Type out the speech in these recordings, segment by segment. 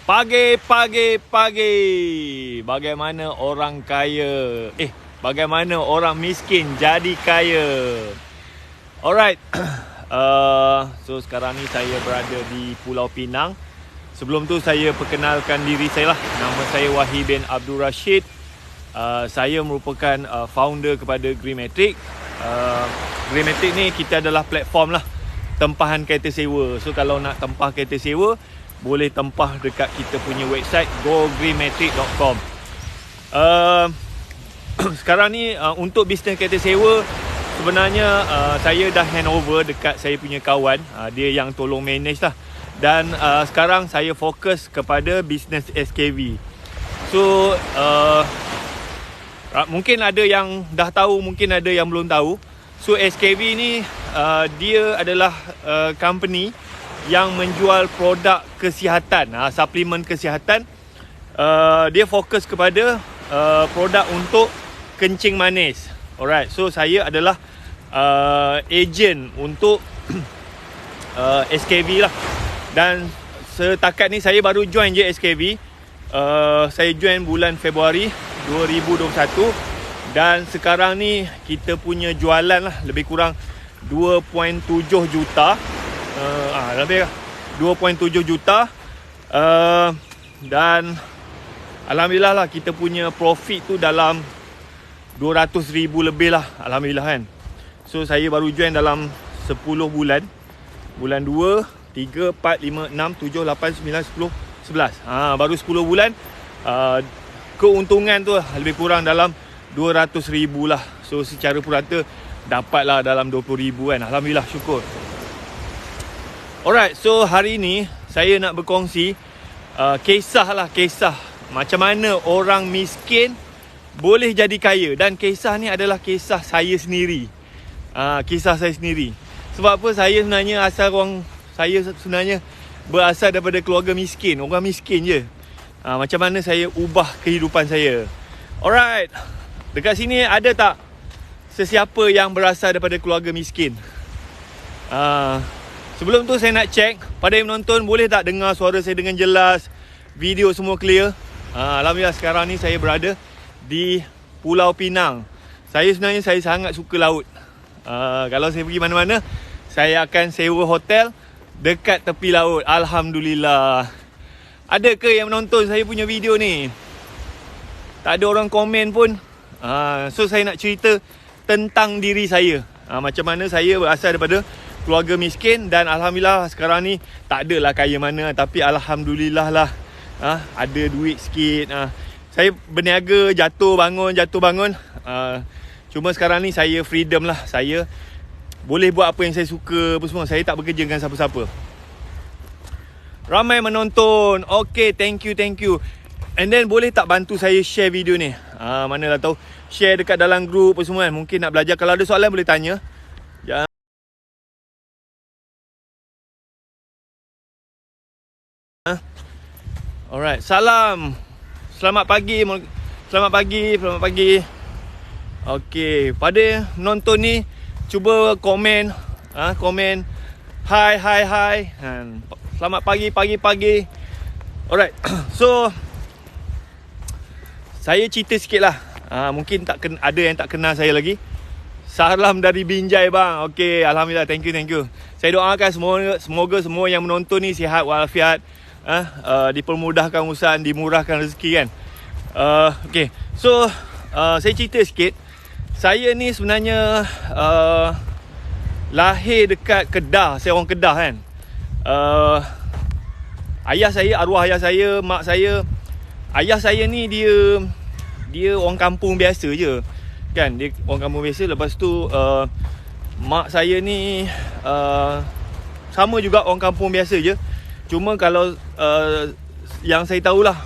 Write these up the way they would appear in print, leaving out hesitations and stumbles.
Pagi. Bagaimana orang kaya bagaimana orang miskin jadi kaya. Alright. So sekarang ni saya berada di Pulau Pinang. Sebelum tu saya perkenalkan diri saya lah. Nama saya Wahid bin Abdul Rashid. Saya merupakan founder kepada Greenmatic. Greenmatic ni kita adalah platform lah tempahan kereta sewa. So kalau nak tempah kereta sewa, boleh tempah dekat kita punya website gogreenmatic.com. Sekarang ni untuk bisnes kereta sewa, sebenarnya saya dah handover dekat saya punya kawan. Dia yang tolong manage lah. Dan sekarang saya fokus kepada bisnes SKV. So mungkin ada yang dah tahu, mungkin ada yang belum tahu. So SKV ni dia adalah company yang menjual produk kesihatan, suplemen kesihatan. Dia fokus kepada produk untuk kencing manis. Alright, so saya adalah agent untuk SKV lah. Dan setakat ni saya baru join je SKV. Saya join bulan Februari 2021. Dan sekarang ni kita punya jualan lah lebih kurang 2.7 juta. Lebih 2.7 juta. Dan alhamdulillah lah kita punya profit tu dalam 200,000 lebih lah. Alhamdulillah kan. So saya baru join dalam 10 bulan. Bulan 2, 3, 4, 5, 6, 7, 8, 9, 10, 11. Baru 10 bulan. Keuntungan tu lebih kurang dalam 200,000 lah. So secara purata dapatlah dalam 20,000 kan. Alhamdulillah, syukur. Alright, so hari ni saya nak berkongsi kisah macam mana orang miskin boleh jadi kaya. Dan kisah ni adalah kisah saya sendiri. Kisah saya sendiri. Sebab apa? Saya sebenarnya berasal daripada keluarga miskin. Orang miskin je. Macam mana saya ubah kehidupan saya. Alright. Dekat sini ada tak sesiapa yang berasal daripada keluarga miskin? Sebelum tu saya nak check, pada yang menonton boleh tak dengar suara saya dengan jelas, video semua clear? Alhamdulillah sekarang ni saya berada di Pulau Pinang. Saya sangat suka laut. Kalau saya pergi mana-mana, saya akan sewa hotel dekat tepi laut. Alhamdulillah. Ada ke yang menonton saya punya video ni? Tak ada orang komen pun. So saya nak cerita tentang diri saya. Macam mana saya berasal daripada keluarga miskin. Dan alhamdulillah sekarang ni tak adalah kaya mana, tapi alhamdulillah lah ada duit sikit. Saya berniaga, jatuh bangun. Cuma sekarang ni saya freedom lah. Saya boleh buat apa yang saya suka apa semua. Saya tak bekerja dengan siapa-siapa. Ramai menonton. Okay, thank you. And then boleh tak bantu saya share video ni? Manalah tahu, share dekat dalam group apa semua kan. Mungkin nak belajar. Kalau ada soalan boleh tanya. Alright, salam. Selamat pagi. Okay, pada nonton ni cuba komen. Komen Hai. Selamat pagi. Alright. So saya cerita sikit lah. Mungkin ada yang tak kenal saya lagi. Salam dari Binjai bang. Okay, alhamdulillah, thank you. Saya doakan semoga semua yang menonton ni sihat walafiat. Dipermudahkan urusan, dimurahkan rezeki kan. Okay, so saya cerita sikit. Saya ni sebenarnya lahir dekat Kedah. Saya orang Kedah kan. Arwah ayah saya, mak saya. Ayah saya ni dia orang kampung biasa je kan. Dia orang kampung biasa. Lepas tu mak saya ni sama juga orang kampung biasa je. Cuma kalau yang saya tahulah,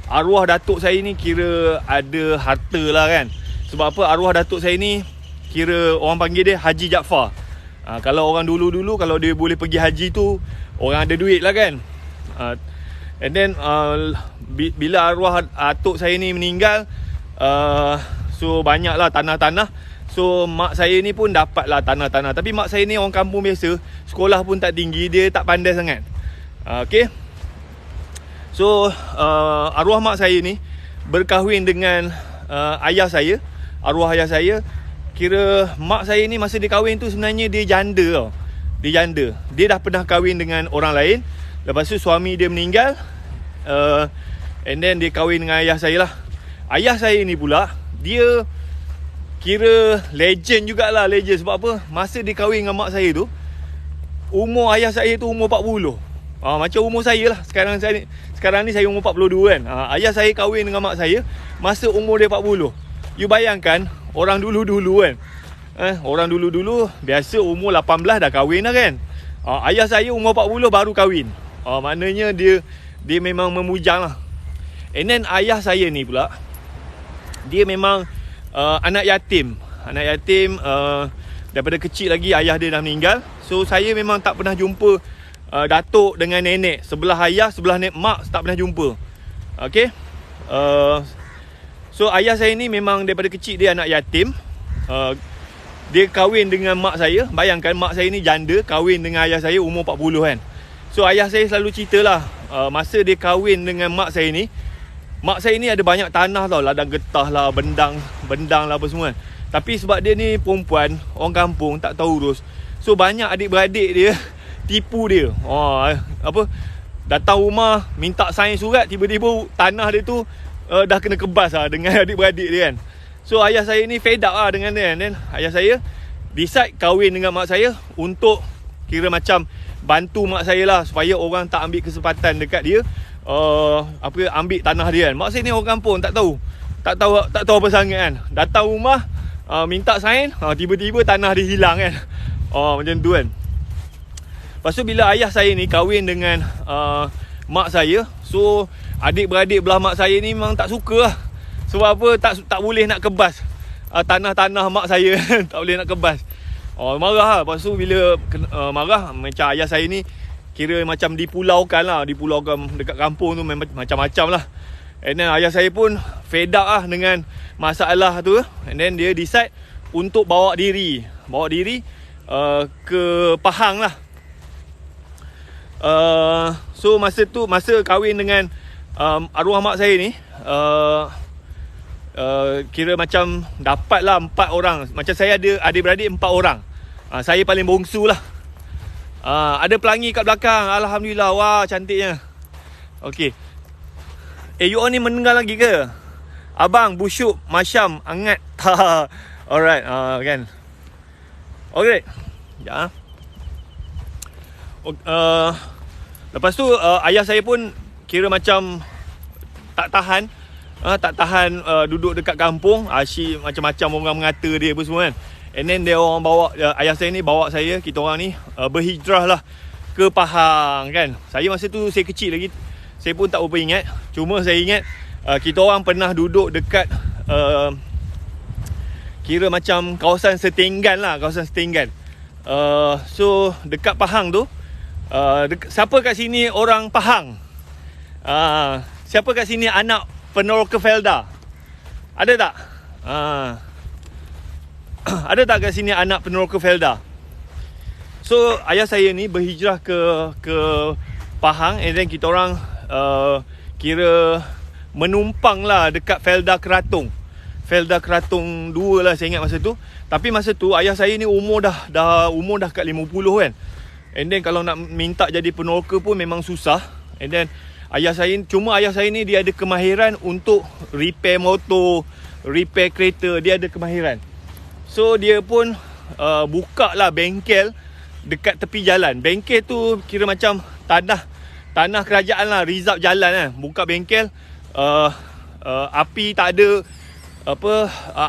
arwah datuk saya ni kira ada harta lah kan. Sebab apa? Arwah datuk saya ni kira orang panggil dia Haji Jaafar. Kalau orang dulu kalau dia boleh pergi haji tu, orang ada duit lah kan. And then bila arwah datuk saya ni meninggal, so banyaklah tanah-tanah. So mak saya ni pun dapatlah tanah-tanah. Tapi mak saya ni orang kampung biasa, sekolah pun tak tinggi, dia tak pandai sangat. Okay. So arwah mak saya ni berkahwin dengan ayah saya, arwah ayah saya. Kira mak saya ni masa dia kahwin tu sebenarnya dia janda tau. Dia janda. Dia dah pernah kahwin dengan orang lain. Lepas tu suami dia meninggal, and then dia kahwin dengan ayah saya lah. Ayah saya ni pula, dia kira legend jugalah. Legend sebab apa? Masa dia kahwin dengan mak saya tu, umur ayah saya tu umur 40. Macam umur saya lah. Sekarang ni saya umur 42 kan. Ayah saya kahwin dengan mak saya masa umur dia 40. You bayangkan, orang dulu-dulu kan. Orang dulu-dulu biasa umur 18 dah kahwin lah kan. Ayah saya umur 40 baru kahwin. Maknanya dia memang memujang lah. And then ayah saya ni pula, dia memang anak yatim. Anak yatim, daripada kecil lagi ayah dia dah meninggal. So saya memang tak pernah jumpa datuk dengan nenek. Sebelah ayah, sebelah mak tak pernah jumpa. Okay. So ayah saya ni memang daripada kecil dia anak yatim. Dia kahwin dengan mak saya. Bayangkan mak saya ni janda, kahwin dengan ayah saya umur 40 kan. So ayah saya selalu cerita lah, masa dia kahwin dengan mak saya ni, mak saya ni ada banyak tanah tau, ladang getah lah, bendang lah apa semua kan. Tapi sebab dia ni perempuan, orang kampung, tak tahu urus. So banyak adik-beradik dia tipu dia. Datang rumah minta sign surat, tiba-tiba tanah dia tu dah kena kebas lah dengan adik-beradik dia kan. So ayah saya ni fed up lah dengan dia. Dan ayah saya decide kahwin dengan mak saya untuk kira macam bantu mak saya lah, supaya orang tak ambil kesempatan dekat dia, ambil tanah dia kan. Mak saya ni orang kampung, tak tahu apa sangat kan. Datang rumah minta sign, tiba-tiba tanah dia hilang kan. Macam tu kan. Lepas tu bila ayah saya ni kahwin dengan mak saya, so adik-beradik belah mak saya ni memang tak suka lah. Sebab apa? Tak boleh nak kebas tanah-tanah mak saya. Tak boleh nak kebas. Marah lah. Lepas tu bila marah, macam ayah saya ni kira macam dipulaukan lah. Dipulaukan dekat kampung tu macam-macam lah. And then ayah saya pun fed up lah dengan masalah tu. And then dia decide untuk bawa diri ke Pahang lah. So masa kahwin dengan arwah mak saya ni, kira macam dapat lah 4 orang. Macam saya ada adik-beradik 4 orang. Saya paling bongsu lah. Ada pelangi kat belakang. Alhamdulillah. Wah, cantiknya. Okay. You all ni mendengar lagi ke? Abang, busyuk, masyam, angat. Alright, kan. Okay. Ya. Lepas tu ayah saya pun kira macam tak tahan duduk dekat kampung. Asyik macam-macam orang mengata dia apa semua kan. And then dia orang bawa, ayah saya ni bawa saya, kita orang ni berhijrah lah ke Pahang kan. Saya masa tu saya kecil lagi, saya pun tak berapa ingat. Cuma saya ingat kita orang pernah duduk dekat kira macam kawasan Setinggan lah, kawasan Setinggan. So dekat Pahang tu, siapa kat sini orang Pahang? Siapa kat sini anak peneroka Felda? Ada tak? Ada tak kat sini anak peneroka Felda? So ayah saya ni berhijrah ke Pahang. And then kita orang kira menumpang lah dekat Felda Keratung. Felda Keratung 2 lah saya ingat masa tu. Tapi masa tu ayah saya ni umur dah kat 50 kan. And then kalau nak minta jadi peneroka pun memang susah. And then ayah saya ni dia ada kemahiran untuk repair motor, repair kereta. Dia ada kemahiran. So dia pun buka lah bengkel dekat tepi jalan. Bengkel tu kira macam tanah kerajaan lah, reserve jalan lah. Buka bengkel, api tak ada,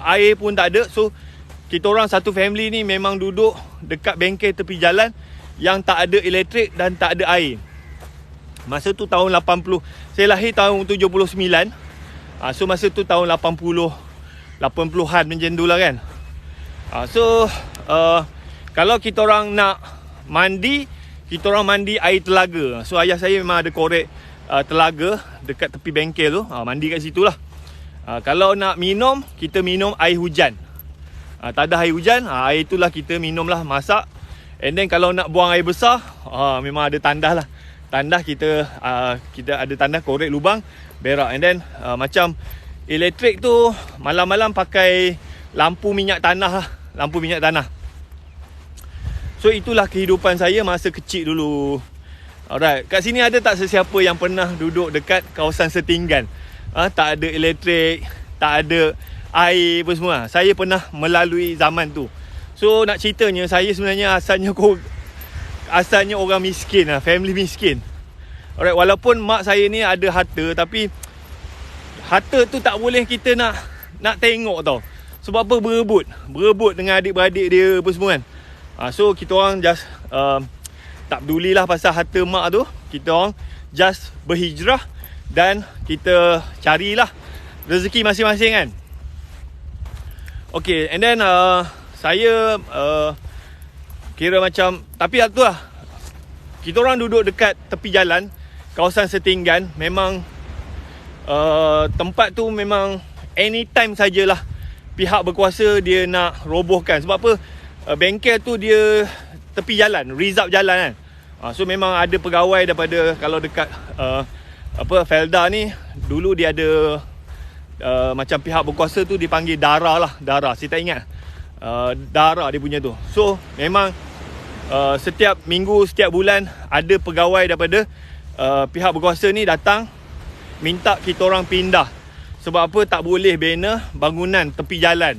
air pun tak ada. So kita orang satu family ni memang duduk dekat bengkel tepi jalan yang tak ada elektrik dan tak ada air. Masa tu tahun 80. Saya lahir tahun 79. So masa tu tahun 80-an macam tu lah kan. So kalau kita orang nak mandi, kita orang mandi air telaga. So ayah saya memang ada korek telaga dekat tepi bengkel tu. Mandi kat situ lah. Kalau nak minum, kita minum air hujan. Tak ada air hujan, air itulah kita minum lah, masak. And then kalau nak buang air besar, memang ada tandas lah. tandas kita ada tandas korek lubang, berak. And then macam elektrik tu malam-malam pakai lampu minyak tanah lah, lampu minyak tanah. So itulah kehidupan saya masa kecil dulu. Alright, kat sini ada tak sesiapa yang pernah duduk dekat kawasan setinggan? Tak ada elektrik, tak ada air apa semua. Saya pernah melalui zaman tu. So nak ceritanya, saya sebenarnya asalnya orang miskin lah, family miskin. Alright, walaupun mak saya ni ada harta, tapi harta tu tak boleh kita nak tengok tau. Sebab apa? Berebut dengan adik-beradik dia apa semua kan. So kita orang just tak pedulilah pasal harta mak tu. Kita orang just berhijrah dan kita carilah rezeki masing-masing kan. Okay, and then saya kira macam, tapi tu lah, kita orang duduk dekat tepi jalan, kawasan setinggan. Memang tempat tu memang anytime sajalah pihak berkuasa dia nak robohkan. Sebab apa? Bengkel tu dia tepi jalan, reserve jalan kan. So memang ada pegawai daripada, kalau dekat Felda ni dulu dia ada macam pihak berkuasa tu dipanggil Dara lah. Dara, saya tak ingat Dara dia punya tu. So memang setiap minggu, setiap bulan ada pegawai daripada pihak berkuasa ni datang minta kita orang pindah. Sebab apa? Tak boleh bina bangunan tepi jalan.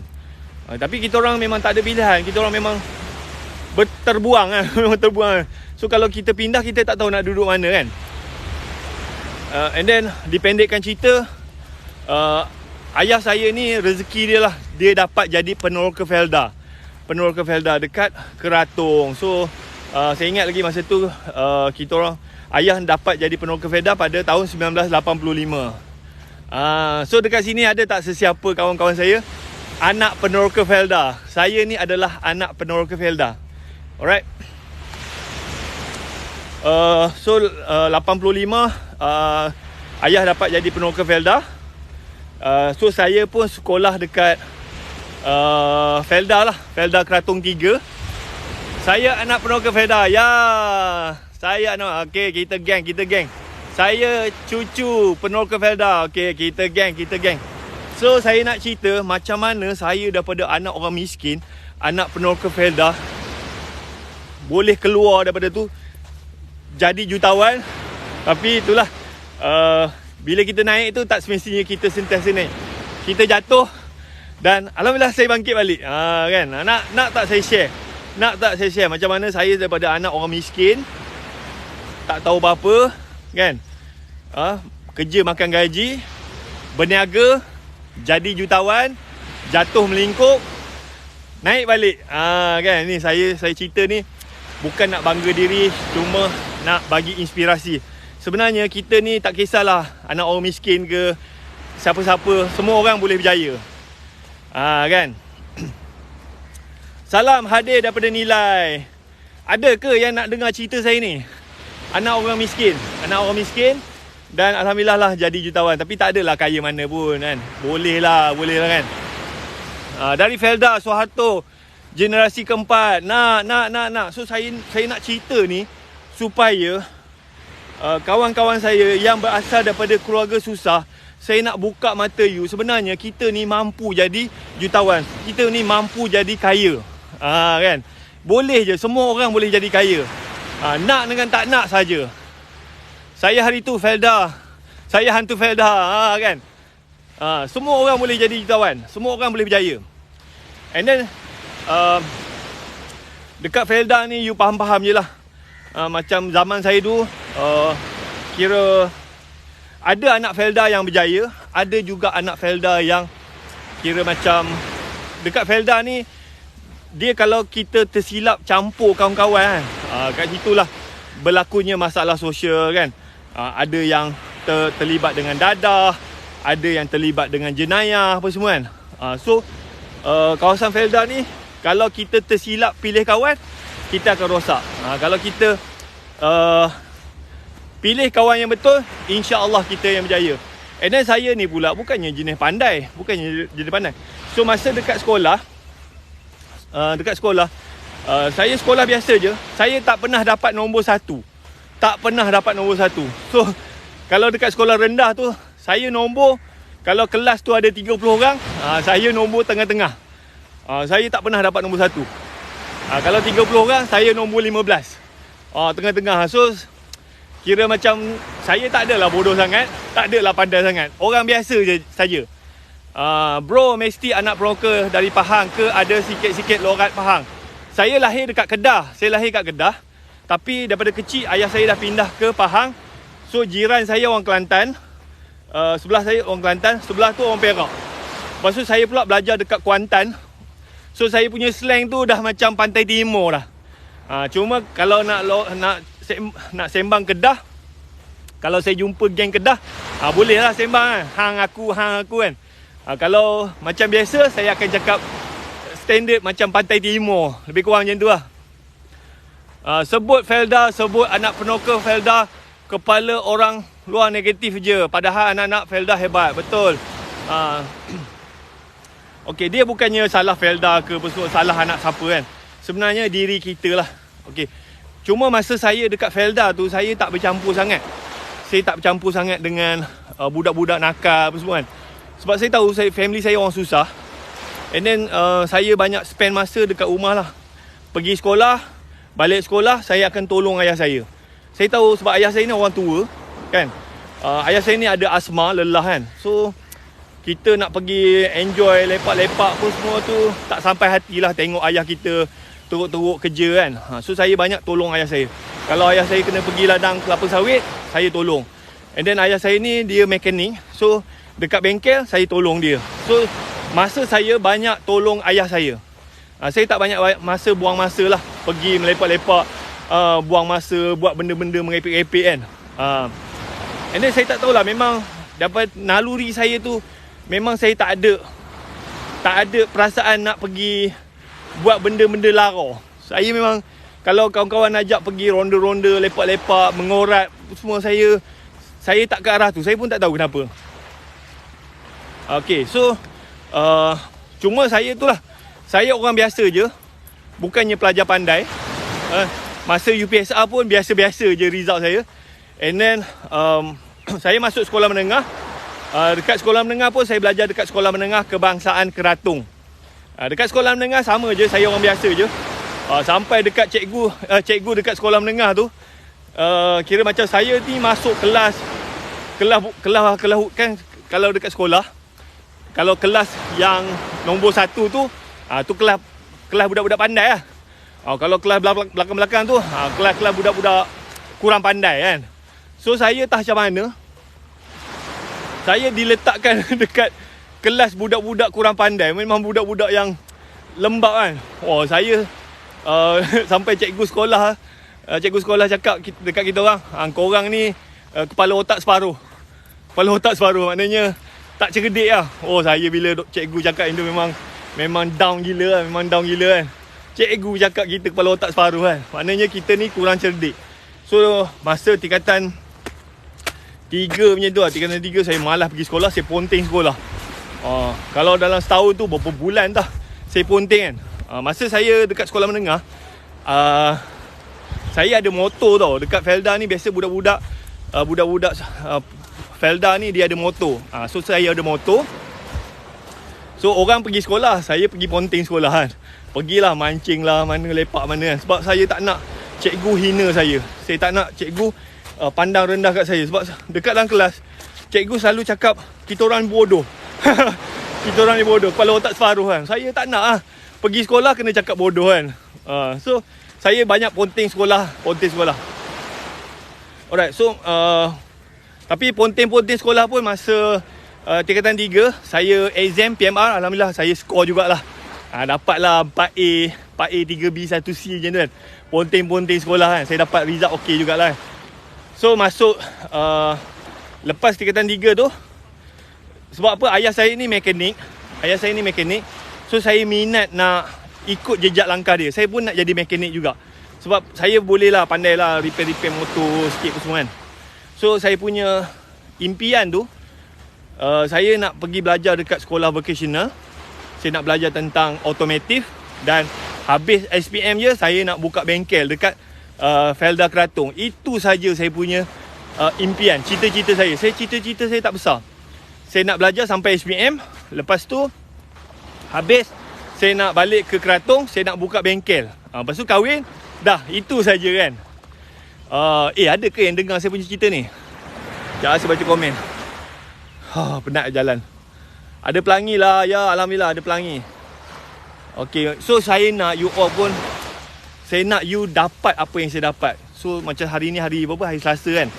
Tapi kita orang memang tak ada pilihan. Kita orang memang terbuang kan. Memang terbuang. So kalau kita pindah, kita tak tahu nak duduk mana kan. And then dipendekkan cerita, ayah saya ni rezeki dia lah, dia dapat jadi peneroka Felda. Peneroka Felda dekat Keratung. So saya ingat lagi masa tu kita orang, ayah dapat jadi peneroka Felda pada tahun 1985. So dekat sini ada tak sesiapa kawan-kawan saya anak peneroka Felda? Saya ni adalah anak peneroka Felda. Alright. So 85 ayah dapat jadi peneroka Felda. So saya pun sekolah dekat Felda lah, Felda Keratung 3. Saya anak peneroka Felda. Ya, saya anak. Okay, kita geng. Saya cucu peneroka Felda. Okay, kita geng. So saya nak cerita macam mana saya daripada anak orang miskin, anak peneroka Felda, boleh keluar daripada tu jadi jutawan. Tapi itulah, bila kita naik tu tak semestinya kita sentiasa naik. Kita jatuh dan alhamdulillah saya bangkit balik. Kan? Nak tak saya share? Nak tak saya share macam mana saya daripada anak orang miskin, tak tahu apa-apa kan? Kerja makan gaji, berniaga, jadi jutawan, jatuh melingkup, naik balik. Kan, ni saya cerita ni bukan nak bangga diri, cuma nak bagi inspirasi. Sebenarnya kita ni tak kisahlah anak orang miskin ke siapa-siapa, semua orang boleh berjaya. Kan? Salam hadir daripada Nilai. Ada ke yang nak dengar cerita saya ni? Anak orang miskin dan alhamdulillah lah jadi jutawan. Tapi tak adalah kaya mana pun kan. Boleh lah kan. Dari Felda, Soeharto, generasi keempat. Nak. So saya nak cerita ni supaya kawan-kawan saya yang berasal daripada keluarga susah, saya nak buka mata you. Sebenarnya kita ni mampu jadi jutawan. Kita ni mampu jadi kaya. Kan? Boleh je, semua orang boleh jadi kaya. Nak dengan tak nak saja. Saya hari tu Felda, saya hantu Felda, kan? Semua orang boleh jadi jutawan. Semua orang boleh berjaya. And then dekat Felda ni you faham-faham je lah. Macam zaman saya tu, kira ada anak Felda yang berjaya, ada juga anak Felda yang kira macam dekat Felda ni, dia kalau kita tersilap campur kawan-kawan kan, kat situlah berlakunya masalah sosial kan. Ada yang terlibat dengan dadah, ada yang terlibat dengan jenayah apa semua kan. So kawasan Felda ni, kalau kita tersilap pilih kawan, kita akan rosak. Kalau kita pilih kawan yang betul, insya-Allah kita yang berjaya. And then saya ni pula bukannya jenis pandai. So masa dekat sekolah, saya sekolah biasa je. Saya tak pernah dapat nombor 1. tak pernah dapat nombor 1. So kalau dekat sekolah rendah tu, saya nombor, kalau kelas tu ada 30 orang, saya nombor tengah-tengah. Saya tak pernah dapat nombor 1. Kalau 30 orang, saya nombor 15. Tengah-tengah. So kira macam saya tak adalah bodoh sangat, tak adalah pandai sangat. Orang biasa je saja. Bro mesti anak broker dari Pahang ke ada sikit-sikit lorat Pahang? Saya lahir dekat Kedah. Saya lahir kat Kedah. Tapi daripada kecil ayah saya dah pindah ke Pahang. So jiran saya orang Kelantan. Sebelah saya orang Kelantan, sebelah tu orang Perak. Lepas tu saya pula belajar dekat Kuantan. So saya punya slang tu dah macam Pantai Timur dah. Cuma kalau nak sembang Kedah, kalau saya jumpa geng Kedah, boleh lah sembang kan. Hang aku kan. Kalau macam biasa, saya akan cakap standard macam Pantai Timur. Lebih kurang macam tu lah. Sebut Felda, sebut anak penokor Felda, kepala orang luar negatif je. Padahal anak-anak Felda hebat. Betul. Okey, dia bukannya salah Felda ke salah anak siapa kan. Sebenarnya diri kita lah. Okey. Cuma masa saya dekat Felda tu, saya tak bercampur sangat. Saya tak bercampur sangat dengan budak-budak nakal apa semua kan. Sebab saya tahu family saya orang susah. And then saya banyak spend masa dekat rumah lah. Pergi sekolah, balik sekolah, saya akan tolong ayah saya. Saya tahu sebab ayah saya ni orang tua kan. Ayah saya ni ada asma, lelah kan. So kita nak pergi enjoy lepak-lepak pun semua tu tak sampai hati lah tengok ayah kita teruk-teruk kerja kan. So saya banyak tolong ayah saya. Kalau ayah saya kena pergi ladang kelapa sawit, saya tolong. And then ayah saya ni dia mekanik. So dekat bengkel saya tolong dia. So masa saya banyak tolong ayah saya. Saya tak banyak masa buang masa lah pergi melepak-lepak, buang masa buat benda-benda merepek-repek kan. And then saya tak tahulah, memang dapat naluri saya tu, memang saya tak ada perasaan nak pergi buat benda-benda lara. Saya memang kalau kawan-kawan ajak pergi ronda-ronda, lepak-lepak, mengorat semua, saya tak ke arah tu. Saya pun tak tahu kenapa. Okay, so cuma saya tu lah, saya orang biasa je, bukannya pelajar pandai. Masa UPSR pun biasa-biasa je result saya. And then saya masuk sekolah menengah. Dekat sekolah menengah pun saya belajar dekat sekolah menengah Kebangsaan Keratung. Dekat sekolah menengah sama je, saya orang biasa je. Sampai dekat cikgu dekat sekolah menengah tu, kira macam saya ni masuk kelas kan, kalau dekat sekolah, kalau kelas yang nombor 1 tu, tu kelas budak-budak pandai lah. Kalau kelas belakang-belakang tu, kelas budak-budak kurang pandai kan. So saya tak macam mana, saya diletakkan dekat kelas budak-budak kurang pandai. Memang budak-budak yang lembab kan. Saya sampai cikgu sekolah cakap dekat kita orang, korang ni kepala otak separuh. Kepala otak separuh maknanya tak cerdik lah. Saya bila cikgu cakap itu memang down gila lah. Memang down gila kan. Cikgu cakap kita kepala otak separuh kan. Maknanya kita ni kurang cerdik. So masa tingkatan 3 macam tu lah. Tingkatan 3 saya malas pergi sekolah. Saya ponteng sekolah. Kalau dalam setahun tu berapa bulan dah saya ponteng kan. Masa saya dekat sekolah menengah, saya ada motor tau. Dekat Felda ni biasa budak-budak Felda ni dia ada motor. So saya ada motor. So orang pergi sekolah, saya pergi ponteng sekolah kan. Pergilah mancing lah, mana lepak mana kan. Sebab saya tak nak cikgu hina saya. Saya tak nak cikgu pandang rendah kat saya. Sebab dekat dalam kelas, cikgu selalu cakap kita orang bodoh. Kita orang ni bodoh, kepala otak separuh kan. Saya tak nak lah. Pergi sekolah kena cakap bodoh kan. So saya banyak ponteng sekolah. Alright, so tapi ponteng-ponteng sekolah pun masa tingkatan 3 saya exam PMR, alhamdulillah saya skor jugalah. Dapatlah 4A 3B 1C macam tu kan. Ponteng-ponteng sekolah kan, saya dapat result okey jugalah. So masuk lepas tingkatan 3 tu, sebab apa, ayah saya ni mekanik. So saya minat nak ikut jejak langkah dia. Saya pun nak jadi mekanik juga. Sebab saya boleh lah, pandai lah repair motor sikit semua kan. So saya punya impian tu, saya nak pergi belajar dekat sekolah vocational. Saya nak belajar tentang automotif. Dan habis SPM je, saya nak buka bengkel dekat Felda Kratung. Itu saja saya punya impian, cita-cita saya. Cita-cita saya tak besar. Saya nak belajar sampai SPM. Lepas tu habis saya nak balik ke Kratung, saya nak buka bengkel. Lepas tu kahwin. Dah, itu saja kan. Ada ke yang dengar saya punya cerita ni? Jangan saya baca komen. Penat jalan. Ada pelangi lah. Ya, alhamdulillah ada pelangi. Okay, so saya nak you all pun, saya nak you dapat apa yang saya dapat. So macam hari ni hari berapa? Hari Selasa kan.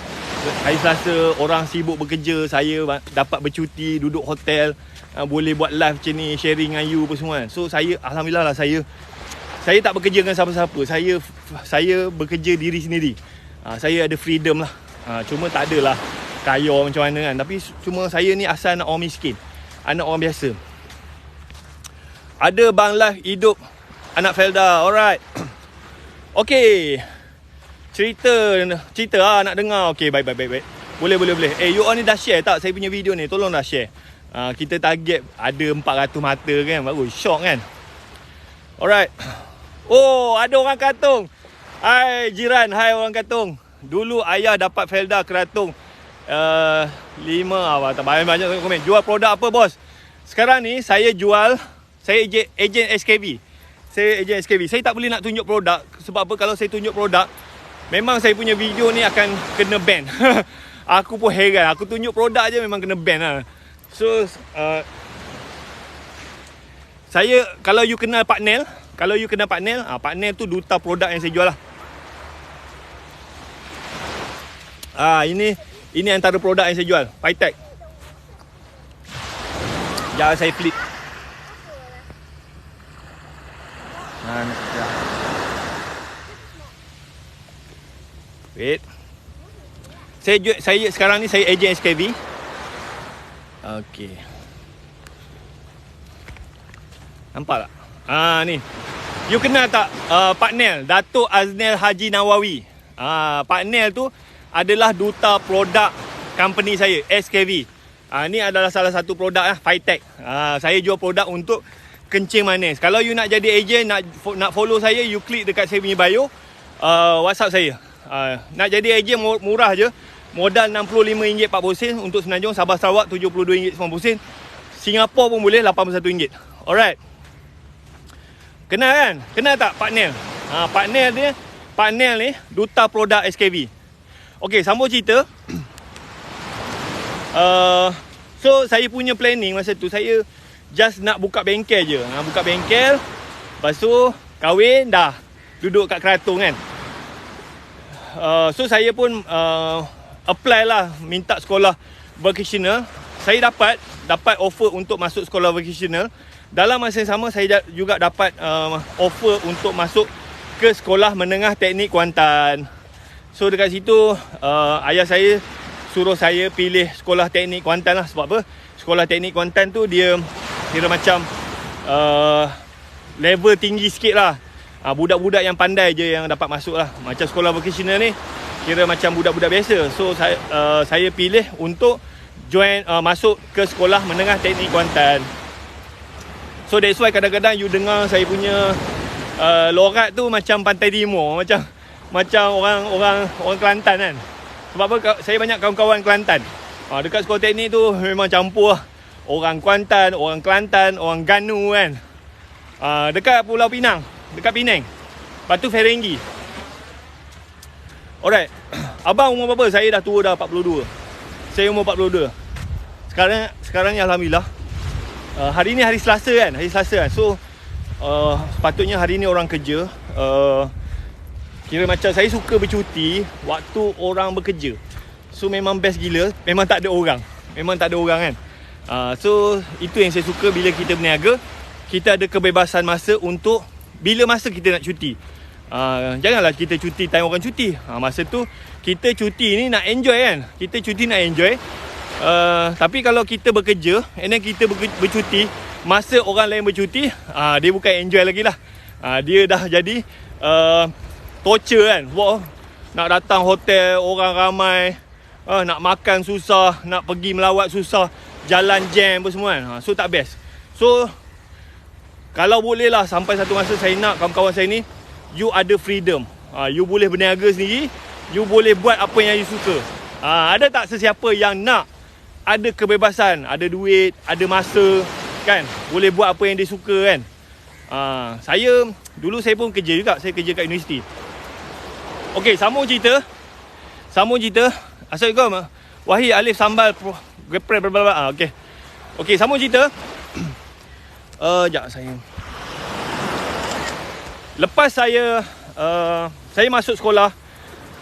Hari Selasa orang sibuk bekerja, saya dapat bercuti, duduk hotel, boleh buat live macam ni, sharing dengan you apa semua kan. So saya, alhamdulillah lah, saya tak bekerja dengan siapa-siapa. Saya bekerja diri sendiri. Saya ada freedom lah. Cuma tak adalah kaya macam mana kan. Tapi cuma saya ni asal anak orang miskin, anak orang biasa. Ada bang live hidup anak Felda. Alright. Okay, cerita nak dengar. Okay, baik. Boleh. You all ni dah share tak saya punya video ni? Tolong dah share. Kita target ada 400 mata kan. Baru shock kan. Alright. Oh, ada orang Kratung. Hai jiran, hai orang Kratung. Dulu ayah dapat Felda Kratung 5 tak banyak komen. Jual produk apa bos? Sekarang ni saya jual, saya ejen SKV. Saya tak boleh nak tunjuk produk. Sebab apa? Kalau saya tunjuk produk, memang saya punya video ni akan kena ban. Aku pun heran. Aku tunjuk produk je memang kena ban lah. So saya, kalau you kenal Partnel, Partnel tu duta produk yang saya jual lah. Ini antara produk yang saya jual. Pytech. Jangan saya flip. Wait. Saya sekarang ni saya ejen SKV. Okey. Nampak tak? Ni. You kenal tak Partnel, Datuk Aznel Haji Nawawi? Partnel tu adalah duta produk company saya, SKV. Ni adalah salah satu produk lah, Pytech. Saya jual produk untuk kencing manis. Kalau you nak jadi ejen, nak follow saya, you klik dekat saya punya bio, WhatsApp saya. Nak jadi ejen murah je. Modal RM65 40 untuk Semenanjung, Sabah Sarawak RM72 90. Singapura pun boleh RM81. Alright. Kenal kan? Kenal tak Partnel? Partnel ni duta produk SKV. Okey, sambung cerita. So saya punya planning masa tu, saya just nak buka bengkel je. Buka bengkel, lepas tu kahwin, dah duduk kat Kratung kan. So saya pun apply lah, minta sekolah vocational. Saya dapat offer untuk masuk sekolah vocational. Dalam masa yang sama saya juga dapat offer untuk masuk ke sekolah menengah teknik Kuantan. So dekat situ ayah saya suruh saya pilih sekolah teknik Kuantan lah. Sebab apa? Sekolah teknik Kuantan tu dia kira macam level tinggi sikit lah. Budak-budak yang pandai je yang dapat masuk lah. Macam sekolah vocational ni kira macam budak-budak biasa. So saya pilih untuk join masuk ke sekolah menengah teknik Kuantan. So that's why kadang-kadang you dengar saya punya lorat tu macam Pantai Timur, macam orang Kelantan kan. Sebab apa? Saya banyak kawan-kawan Kelantan. Dekat sekolah teknik tu memang campur lah. Orang Kuantan, orang Kelantan, orang Ganu kan. Dekat Pulau Pinang, dekat Penang. Lepas tu Ferengi. Alright. Abang umur berapa? Saya dah tua dah, 42. Saya umur 42. Sekarang ni alhamdulillah. Hari ni hari Selasa kan. So sepatutnya hari ni orang kerja. Kira macam saya suka bercuti waktu orang bekerja. So memang best gila. Memang tak ada orang kan. So itu yang saya suka bila kita berniaga. Kita ada kebebasan masa untuk bila masa kita nak cuti. Janganlah kita cuti time orang cuti. Masa tu kita cuti ni nak enjoy kan. Kita cuti nak enjoy. Tapi kalau kita bekerja and then kita bercuti masa orang lain bercuti, dia bukan enjoy lagi lah. Dia dah jadi torture kan. Wah, nak datang hotel orang ramai, nak makan susah, nak pergi melawat susah, jalan jam apa semua kan. So tak best. So kalau boleh lah sampai satu masa saya nak kawan-kawan saya ni, you ada freedom. You boleh berniaga sendiri, you boleh buat apa yang you suka. Ada tak sesiapa yang nak ada kebebasan, ada duit, ada masa, kan? Boleh buat apa yang dia suka, kan? Dulu saya pun kerja juga. Saya kerja kat universiti. Okey, sambung cerita. Assalamualaikum. Wahid Alif Sambal Gepre blablabla. Okey, sambung cerita. Sekejap saya. Lepas saya masuk sekolah,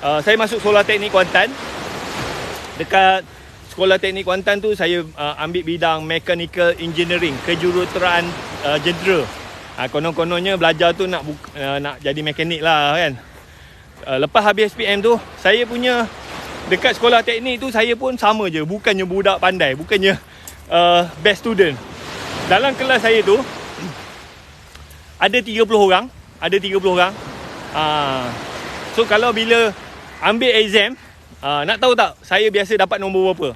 saya masuk sekolah teknik Kuantan. Dekat sekolah teknik Kuantan tu saya ambil bidang mechanical engineering, kejuruteraan jentera. Konon-kononnya belajar tu nak jadi mekanik lah, kan. Lepas habis SPM tu, saya punya dekat sekolah teknik tu saya pun sama je, bukannya budak pandai, bukannya best student. Dalam kelas saya tu ada 30 orang. So kalau bila ambil exam, nak tahu tak saya biasa dapat nombor berapa?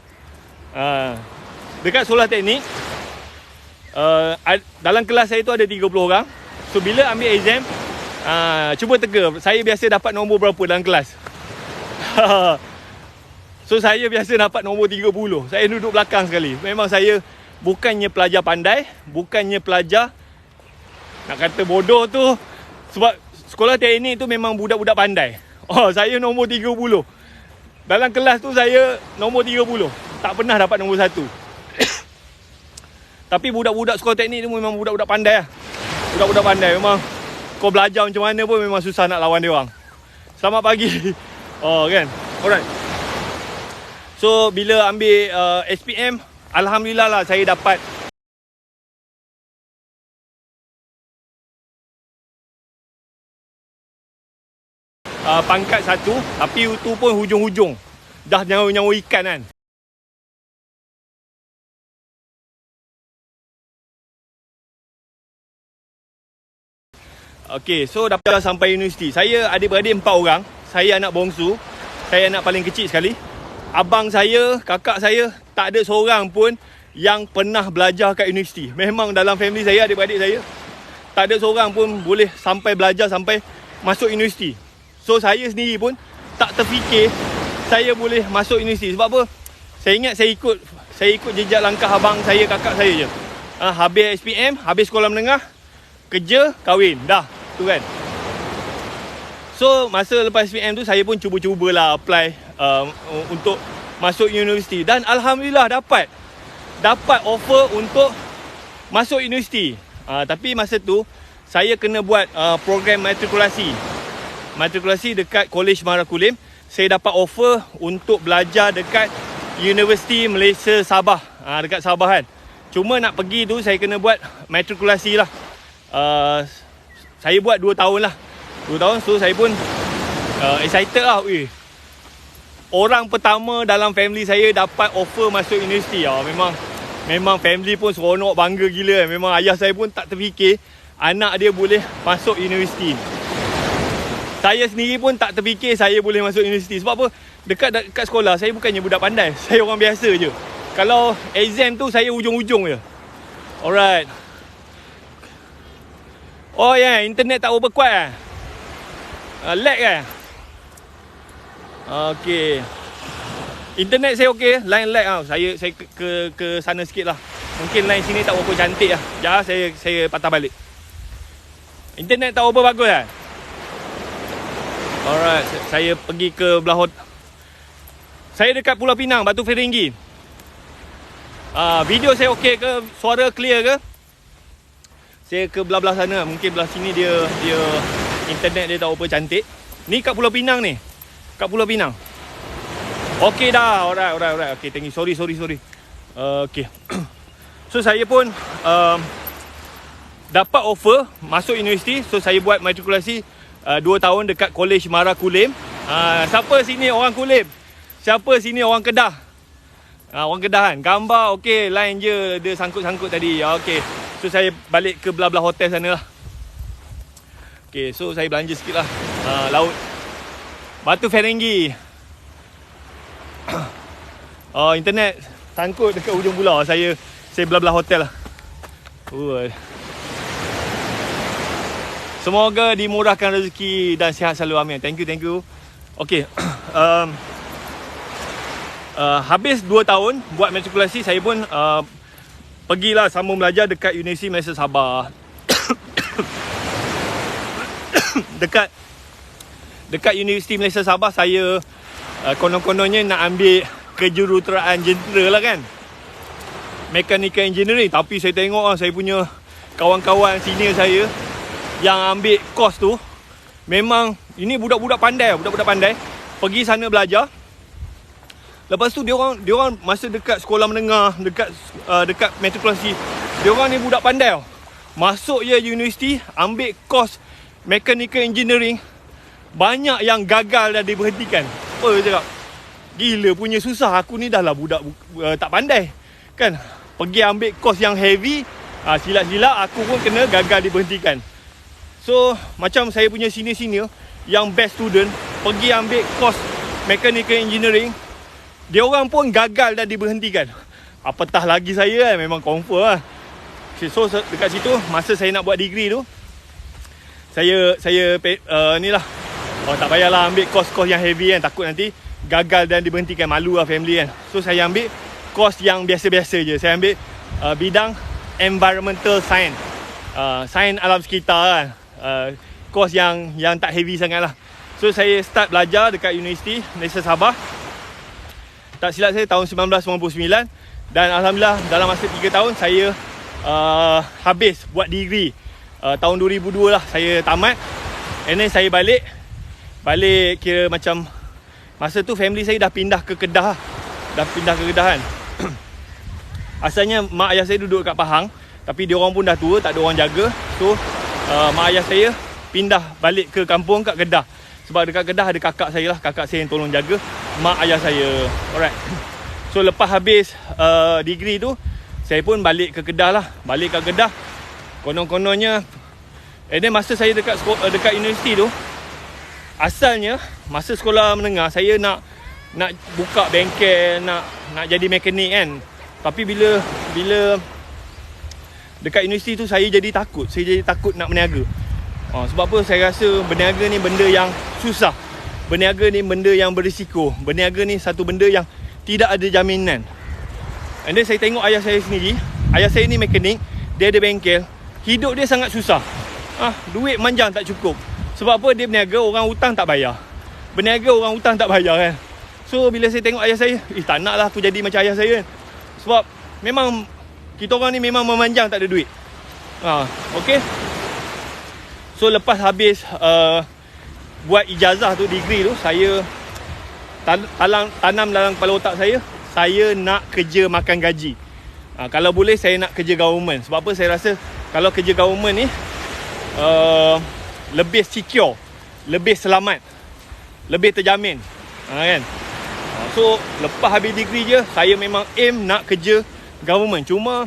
Dekat sekolah teknik, dalam kelas saya tu ada 30 orang. So bila ambil exam, cuba teka saya biasa dapat nombor berapa dalam kelas. So saya biasa dapat nombor 30. Saya duduk belakang sekali. Memang saya bukannya pelajar pandai, bukannya pelajar nak kata bodoh tu. Sebab sekolah teknik tu memang budak-budak pandai. Saya nombor 30. Dalam kelas tu saya nombor 30. Tak pernah dapat nombor 1. Tapi budak-budak sekolah teknik tu memang budak-budak pandai lah. Budak-budak pandai. Memang kau belajar macam mana pun memang susah nak lawan dia orang. Selamat pagi. Kan. Alright. So bila ambil SPM, alhamdulillah lah saya dapat pangkat 1. Tapi itu pun hujung-hujung. Dah nyawa-nyawa ikan, kan. Okey, so dapat sampai universiti. Saya adik-beradik 4 orang. Saya anak bongsu. Saya anak paling kecil sekali. Abang saya, kakak saya, tak ada seorang pun yang pernah belajar kat universiti. Memang dalam family saya, adik-beradik saya, tak ada seorang pun boleh sampai belajar sampai masuk universiti. So saya sendiri pun tak terfikir saya boleh masuk universiti. Sebab apa? Saya ingat saya ikut jejak langkah abang saya, kakak saya je. Habis SPM, habis sekolah menengah, kerja, kahwin, dah. Tu kan. So masa lepas SPM tu saya pun cuba-cubalah apply untuk masuk universiti. Dan alhamdulillah dapat offer untuk masuk universiti. Tapi masa tu saya kena buat program matrikulasi dekat College Marakulim. Saya dapat offer untuk belajar dekat Universiti Malaysia Sabah, dekat Sabah, kan. Cuma nak pergi tu saya kena buat matrikulasi lah. Saya buat 2 tahun lah. 2 tahun, so saya pun excited lah. Orang pertama dalam family saya dapat offer masuk universiti. Memang family pun seronok, bangga gila. Memang ayah saya pun tak terfikir anak dia boleh masuk universiti. Saya sendiri pun tak terfikir saya boleh masuk universiti. Sebab apa? Dekat sekolah saya bukannya budak pandai. Saya orang biasa je. Kalau exam tu saya hujung-hujung je. Alright. Internet tak berapa kuat lag kan? Okey. Internet saya okey, line lag tau. Saya ke sana sikit lah. Mungkin line sini tak berapa cantik lah. Sekejap saya patah balik. Internet tak berapa bagus kan? Alright, saya pergi ke belah saya dekat Pulau Pinang, Batu Ferringhi. Video saya okey ke? Suara clear ke? Saya ke belah-belah sana. Mungkin belah sini dia internet dia tak berapa cantik. Ni kat Pulau Pinang ni. Kat Pulau Pinang. Okey dah. Alright. Okey, thank you. Sorry. Okey. So saya pun dapat offer masuk universiti. So saya buat matrikulasi 2 tahun dekat College Marakulim. Siapa sini orang Kulim? Siapa sini orang Kedah? Orang Kedah kan? Gambar okey, line je dia sangkut-sangkut tadi. Okey. So saya balik ke belah-belah hotel sana lah. Okay, so saya belanja sikit lah. Laut Batu Ferringhi. Internet sangkut dekat hujung pulau. Saya belah-belah hotel lah. Semoga dimurahkan rezeki dan sihat selalu, amin. Thank you. Okay. Habis 2 tahun buat matrikulasi, saya pun pergilah sambung belajar dekat Universiti Malaysia Sabah. Dekat Universiti Malaysia Sabah, saya konon-kononnya nak ambil kejuruteraan jentera lah kan, mechanical engineering. Tapi saya tengok saya punya kawan-kawan senior saya yang ambil course tu, memang ini budak-budak pandai pergi sana belajar. Lepas tu dia orang masa dekat sekolah menengah, dekat matrikulasi, dia orang ni budak pandai tau. Masuk je universiti, ambil course mechanical engineering, banyak yang gagal dan diberhentikan. Apa dia cakap? Gila punya susah, aku ni dah lah budak tak pandai kan. Pergi ambil course yang heavy, silap-silap aku pun kena gagal diberhentikan. So macam saya punya senior-senior yang best student pergi ambil course mechanical engineering, dia orang pun gagal dan diberhentikan. Apatah lagi saya kan, memang confirm lah. So dekat situ, masa saya nak buat degree tu, saya ni lah, tak payahlah ambil course yang heavy kan, takut nanti gagal dan diberhentikan, malu lah family kan. So saya ambil course yang biasa-biasa je. Saya ambil bidang environmental science, sains alam sekitar kan. Course yang tak heavy sangat lah. So saya start belajar dekat Universiti Malaysia Sabah, tak silap saya tahun 1999. Dan Alhamdulillah dalam masa 3 tahun saya habis buat degree. Tahun 2002 lah saya tamat. And then saya balik kira macam masa tu family saya dah pindah ke Kedah. Kan. Asalnya mak ayah saya duduk kat Pahang, tapi dia orang pun dah tua, tak ada orang jaga. So mak ayah saya pindah balik ke kampung kat Kedah. Sebab dekat Kedah ada kakak saya lah, kakak saya yang tolong jaga mak ayah saya. Alright. So lepas habis degree tu, saya pun balik ke Kedah lah. Balik ke Kedah, konon-kononnya. And then masa saya dekat universiti tu, asalnya masa sekolah menengah saya nak buka bengkel, nak jadi mekanik kan. Tapi bila dekat universiti tu saya jadi takut nak berniaga. Sebab apa? Saya rasa berniaga ni benda yang susah. Berniaga ni benda yang berisiko. Berniaga ni satu benda yang tidak ada jaminan. And then saya tengok ayah saya sendiri. Ayah saya ni mekanik, dia ada bengkel. Hidup dia sangat susah. Duit manjang tak cukup. Sebab apa? Dia berniaga, orang hutang tak bayar. Berniaga, orang hutang tak bayar kan. So bila saya tengok ayah saya, tak nak lah aku jadi macam ayah saya kan. Sebab memang kita orang ni memang memanjang, tak ada duit. Okay. So lepas habis buat ijazah tu, degree tu, saya tanam dalam kepala otak saya nak kerja makan gaji. Kalau boleh saya nak kerja government. Sebab apa? Saya rasa kalau kerja government ni lebih secure, lebih selamat, lebih terjamin kan. So lepas habis degree je, saya memang aim nak kerja government. Cuma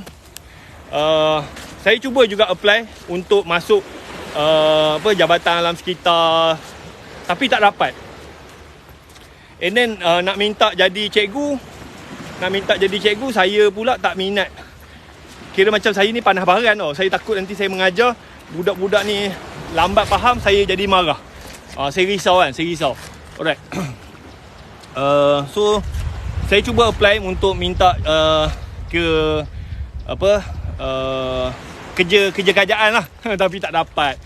saya cuba juga apply untuk masuk jabatan alam sekitar, tapi tak dapat. And then nak minta jadi cikgu, saya pula tak minat. Kira macam saya ni panas baran tau. Saya takut nanti saya mengajar, budak-budak ni lambat faham, saya jadi marah. Saya risau. Alright. So saya cuba apply untuk minta kerja kerajaan lah. Tapi tak dapat.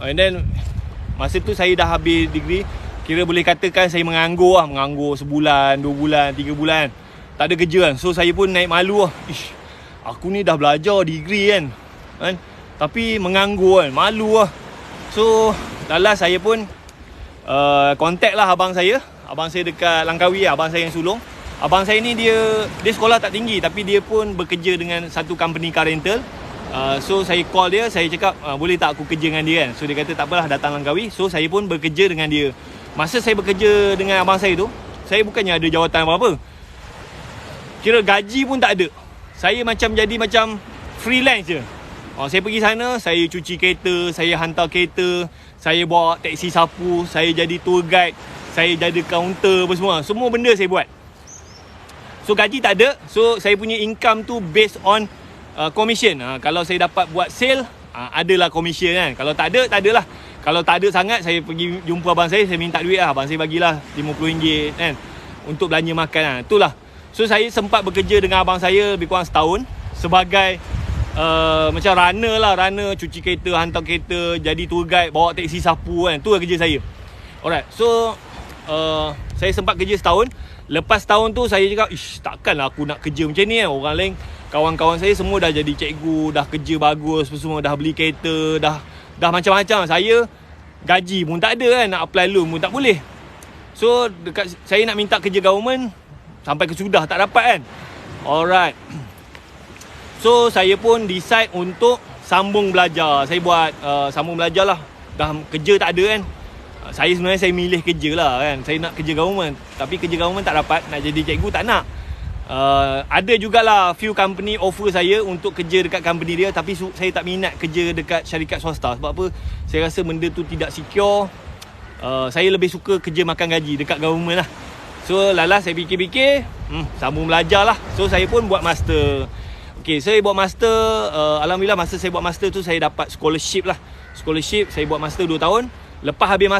And then masa tu saya dah habis degree, kira boleh katakan saya menganggur sebulan, 2 bulan, 3 bulan, tak ada kerja kan. So saya pun naik malu lah. Aku ni dah belajar degree kan, tapi menganggur kan, malu lah. So last saya pun contact lah abang saya dekat Langkawi, abang saya yang sulung. Abang saya ni dia sekolah tak tinggi, tapi dia pun bekerja dengan satu company car rental. So saya call dia, saya cakap boleh tak aku kerja dengan dia kan. So dia kata tak apalah, datang Langkawi. So saya pun bekerja dengan dia. Masa saya bekerja dengan abang saya tu, saya bukannya ada jawatan apa-apa. Kira gaji pun tak ada. Saya jadi macam freelance je. Saya pergi sana, saya cuci kereta, saya hantar kereta, saya bawa teksi sapu, saya jadi tour guide, saya jadi counter apa semua. Semua benda saya buat. So gaji tak ada. So saya punya income tu based on commission. Kalau saya dapat buat sale, adalah komisen kan. Kalau tak ada, tak adalah. Kalau tak ada sangat, saya pergi jumpa abang saya minta duit lah. Abang saya bagilah RM50 kan, untuk belanja makan lah. Itulah. So saya sempat bekerja dengan abang saya lebih kurang setahun sebagai macam runner, cuci kereta, hantar kereta, jadi tour guide, bawa teksi sapu kan. Tu lah kerja saya. Alright. So saya sempat kerja setahun. Lepas tahun tu saya cakap, takkanlah aku nak kerja macam ni kan. Orang lain, kawan-kawan saya semua dah jadi cikgu, dah kerja bagus, semua dah beli kereta, dah macam-macam. Saya gaji pun tak ada kan, nak apply loan pun tak boleh. So saya nak minta kerja government, sampai ke sudah tak dapat kan. Alright. So saya pun decide untuk sambung belajar. Saya buat sambung belajar lah. Dah kerja tak ada kan. Saya milih kerja lah kan. Saya nak kerja government, tapi kerja government tak dapat. Nak jadi cikgu tak nak. Ada jugalah few company offer saya untuk kerja dekat company dia, tapi saya tak minat kerja dekat syarikat swasta. Sebab apa? Saya rasa benda tu tidak secure. Saya lebih suka kerja makan gaji dekat government lah. So lala saya fikir-fikir, sambung belajar lah. So saya pun buat master. Okay, saya buat master. Alhamdulillah masa saya buat master tu saya dapat scholarship lah. Scholarship, saya buat master 2 tahun. Lepas habis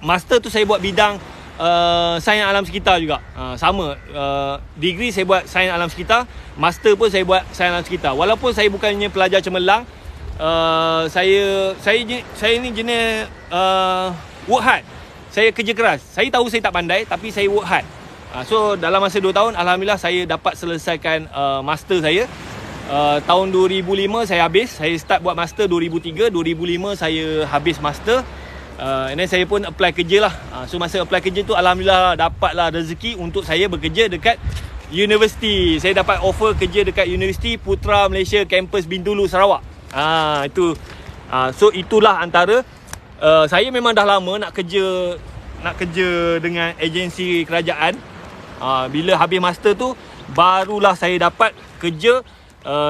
master tu saya buat bidang sains alam sekitar juga. Sama, degree saya buat sains alam sekitar, master pun saya buat sains alam sekitar. Walaupun saya bukannya pelajar cemerlang, saya ni jenis work hard. Saya kerja keras. Saya tahu saya tak pandai, tapi saya work hard. So dalam masa 2 tahun, alhamdulillah saya dapat selesaikan master saya. Tahun 2005 saya habis. Saya start buat master 2003. 2005 saya habis master. And then saya pun apply kerja lah. So masa apply kerja tu, alhamdulillah dapatlah rezeki untuk saya bekerja dekat universiti. Saya dapat offer kerja dekat Universiti Putra Malaysia Kampus Bintulu Sarawak. Itu. So itulah antara saya memang dah lama nak kerja dengan agensi kerajaan. Bila habis master tu, barulah saya dapat kerja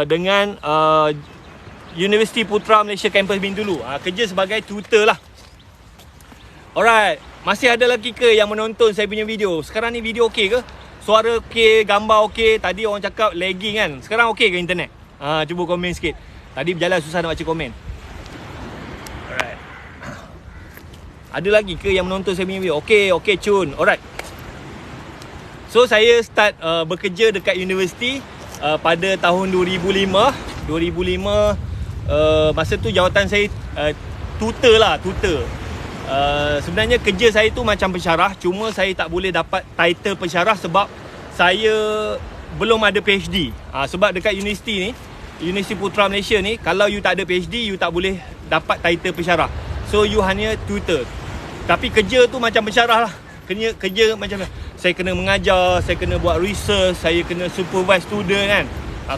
dengan Universiti Putra Malaysia Kampus Bintulu. Kerja sebagai tutor lah. Alright, masih ada lagi ke yang menonton saya punya video? Sekarang ni video okey ke? Suara okey, gambar okey. Tadi orang cakap lagging kan. Sekarang okey ke internet? Cuba komen sikit. Tadi berjalan susah nak baca komen. Alright. Ada lagi ke yang menonton saya punya video? Okey cun. Alright. So saya start bekerja dekat universiti pada tahun 2005. Masa tu jawatan saya tutor lah, tutor. Sebenarnya kerja saya tu macam pensyarah, cuma saya tak boleh dapat title pensyarah sebab saya belum ada PhD. Sebab dekat universiti ni, Universiti Putra Malaysia ni, kalau you tak ada PhD, you tak boleh dapat title pensyarah. So you hanya tutor. Tapi kerja tu macam pensyarah lah. Kerja macam saya kena mengajar, saya kena buat research, saya kena supervise student kan.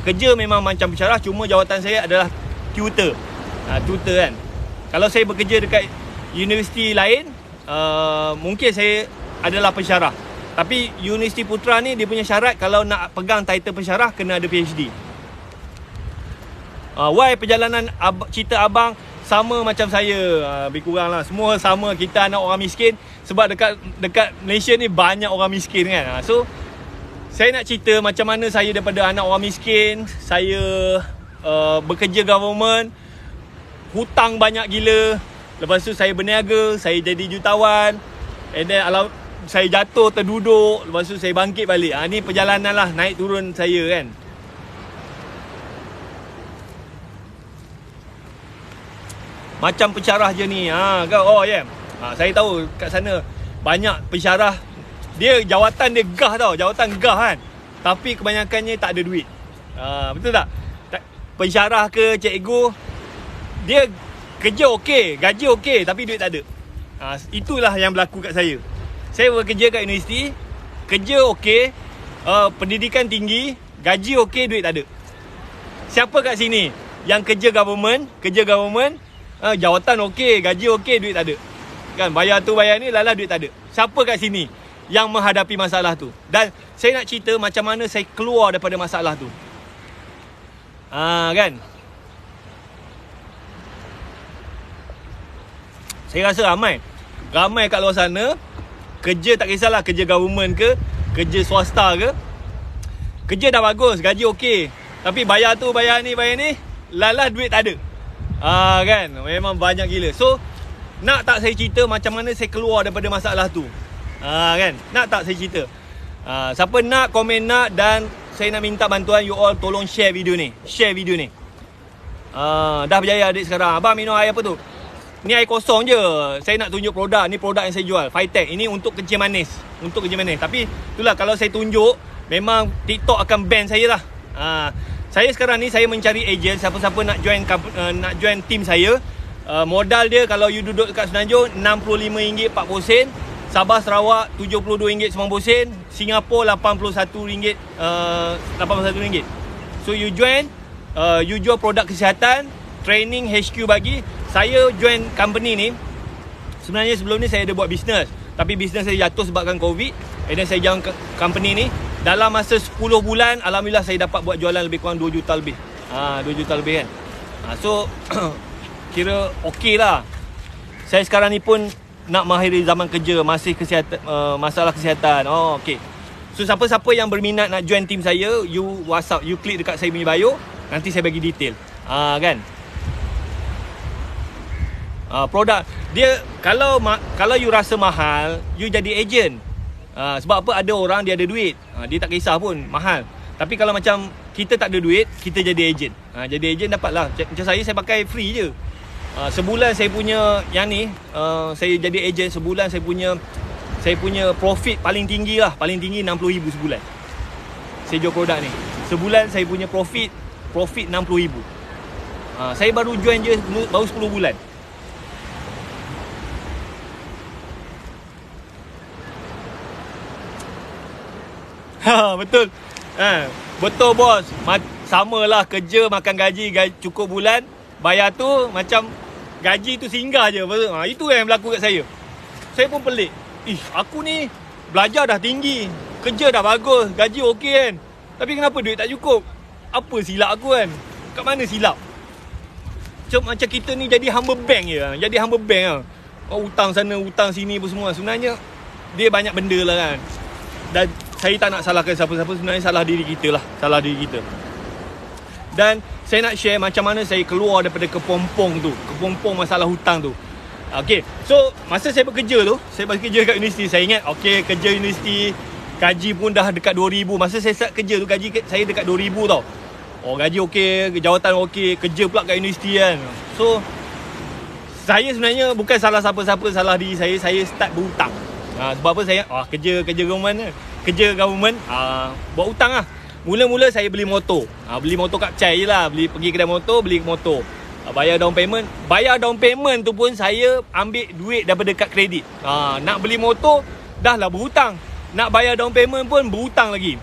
Kerja memang macam pensyarah, cuma jawatan saya adalah tutor. Tutor kan. Kalau saya bekerja dekat universiti lain, mungkin saya adalah pensyarah. Tapi Universiti Putra ni dia punya syarat, kalau nak pegang title pensyarah kena ada PhD. Why perjalanan cerita abang sama macam saya? Lebih kurang lah, semua sama. Kita anak orang miskin. Sebab dekat Malaysia ni banyak orang miskin kan. So saya nak cerita macam mana saya daripada anak orang miskin, saya bekerja government, hutang banyak gila. Lepas tu saya berniaga, saya jadi jutawan. And then saya jatuh, terduduk. Lepas tu saya bangkit balik. Ni perjalanan lah, naik turun saya kan. Macam pensyarah je ni. Oh yeah. Saya tahu kat sana banyak pensyarah, dia jawatan dia gah tau, jawatan gah kan. Tapi kebanyakannya tak ada duit. Betul tak? Pensyarah ke cikgu, dia kerja okey, gaji okey, tapi duit tak ada. Itulah yang berlaku kat saya. Saya bekerja kat universiti, kerja okey, pendidikan tinggi, gaji okey, duit tak ada. Siapa kat sini yang kerja government, jawatan okey, gaji okey, duit tak ada? Kan, bayar tu bayar ni, lala duit tak ada. Siapa kat sini yang menghadapi masalah tu? Dan saya nak cerita macam mana saya keluar daripada masalah tu. Kan? Saya rasa ramai kat luar sana kerja, tak kisahlah kerja government ke, kerja swasta ke, kerja dah bagus, gaji okey, tapi bayar tu bayar ni, Lalas duit tak ada. Kan, memang banyak gila. So nak tak saya cerita macam mana saya keluar daripada masalah tu? Kan, nak tak saya cerita? Siapa nak, komen nak. Dan saya nak minta bantuan you all, tolong share video ni. Share video ni. Dah berjaya adik sekarang. Abang minum air apa tu? Ni air kosong je. Saya nak tunjuk produk. Ni produk yang saya jual, Fitech. Ini untuk kencing manis. Untuk kencing manis. Tapi itulah, kalau saya tunjuk, memang TikTok akan ban saya lah. Saya sekarang ni, saya mencari ejen. Siapa-siapa nak join team saya. Modal dia kalau you duduk dekat Semenanjung, RM65 40 sen. Sabah Sarawak RM72.90. Singapura RM81. RM81. So you join, you jual produk kesihatan, training HQ bagi. Saya join company ni, sebenarnya sebelum ni saya ada buat bisnes, tapi bisnes saya jatuh sebabkan COVID. Dan saya join company ni. Dalam masa 10 bulan, alhamdulillah saya dapat buat jualan lebih kurang 2 juta lebih. 2 juta lebih kan. So kira okey lah. Saya sekarang ni pun nak mengakhiri zaman kerja, masih kesihatan, masalah kesihatan. Okey. So siapa-siapa yang berminat nak join team saya, you WhatsApp, you klik dekat saya punya bio, nanti saya bagi detail. Kan. Produk dia, kalau you rasa mahal, you jadi ejen. Sebab apa? Ada orang dia ada duit, dia tak kisah pun mahal. Tapi kalau macam kita tak ada duit, kita jadi ejen. Jadi ejen dapatlah. Macam saya pakai free je. Sebulan saya punya yang ni, saya jadi ejen sebulan, saya punya profit paling tinggi lah. Paling tinggi RM60,000 sebulan. Saya jual produk ni. Sebulan saya punya profit RM60,000. Saya baru join je, baru 10 bulan. Betul. Betul bos. Samalah kerja, makan gaji cukup bulan. Bayar tu macam gaji tu singgah je. Itu yang berlaku kat saya. Saya pun pelik. Aku ni belajar dah tinggi, kerja dah bagus, gaji okey kan. Tapi kenapa duit tak cukup? Apa silap aku kan? Kat mana silap? Macam kita ni jadi hamba bank je. Jadi hamba bank lah. Hutang sana, hutang sini apa semua. Sebenarnya dia banyak benda lah kan. Dan saya tak nak salahkan siapa-siapa. Sebenarnya salah diri kita lah. Salah diri kita. Dan saya nak share macam mana saya keluar daripada kepompong tu. Kepompong masalah hutang tu. Okay. So masa saya bekerja tu, saya bekerja kat universiti, saya ingat okay, kerja universiti, gaji pun dah dekat 2,000. Masa saya start kerja tu, gaji saya dekat 2,000 tau. Gaji okey, jawatan okey, kerja pula kat universiti kan. So saya sebenarnya bukan salah siapa-siapa, salah diri saya. Saya start berhutang. Sebab apa? Saya kerja government, buat hutang lah. Mula-mula saya beli motor. Beli motor kat Chai je lah. Pergi kedai motor, beli motor. Bayar down payment. Bayar down payment tu pun saya ambil duit daripada kad kredit. Nak beli motor dah lah berhutang. Nak bayar down payment pun berhutang lagi.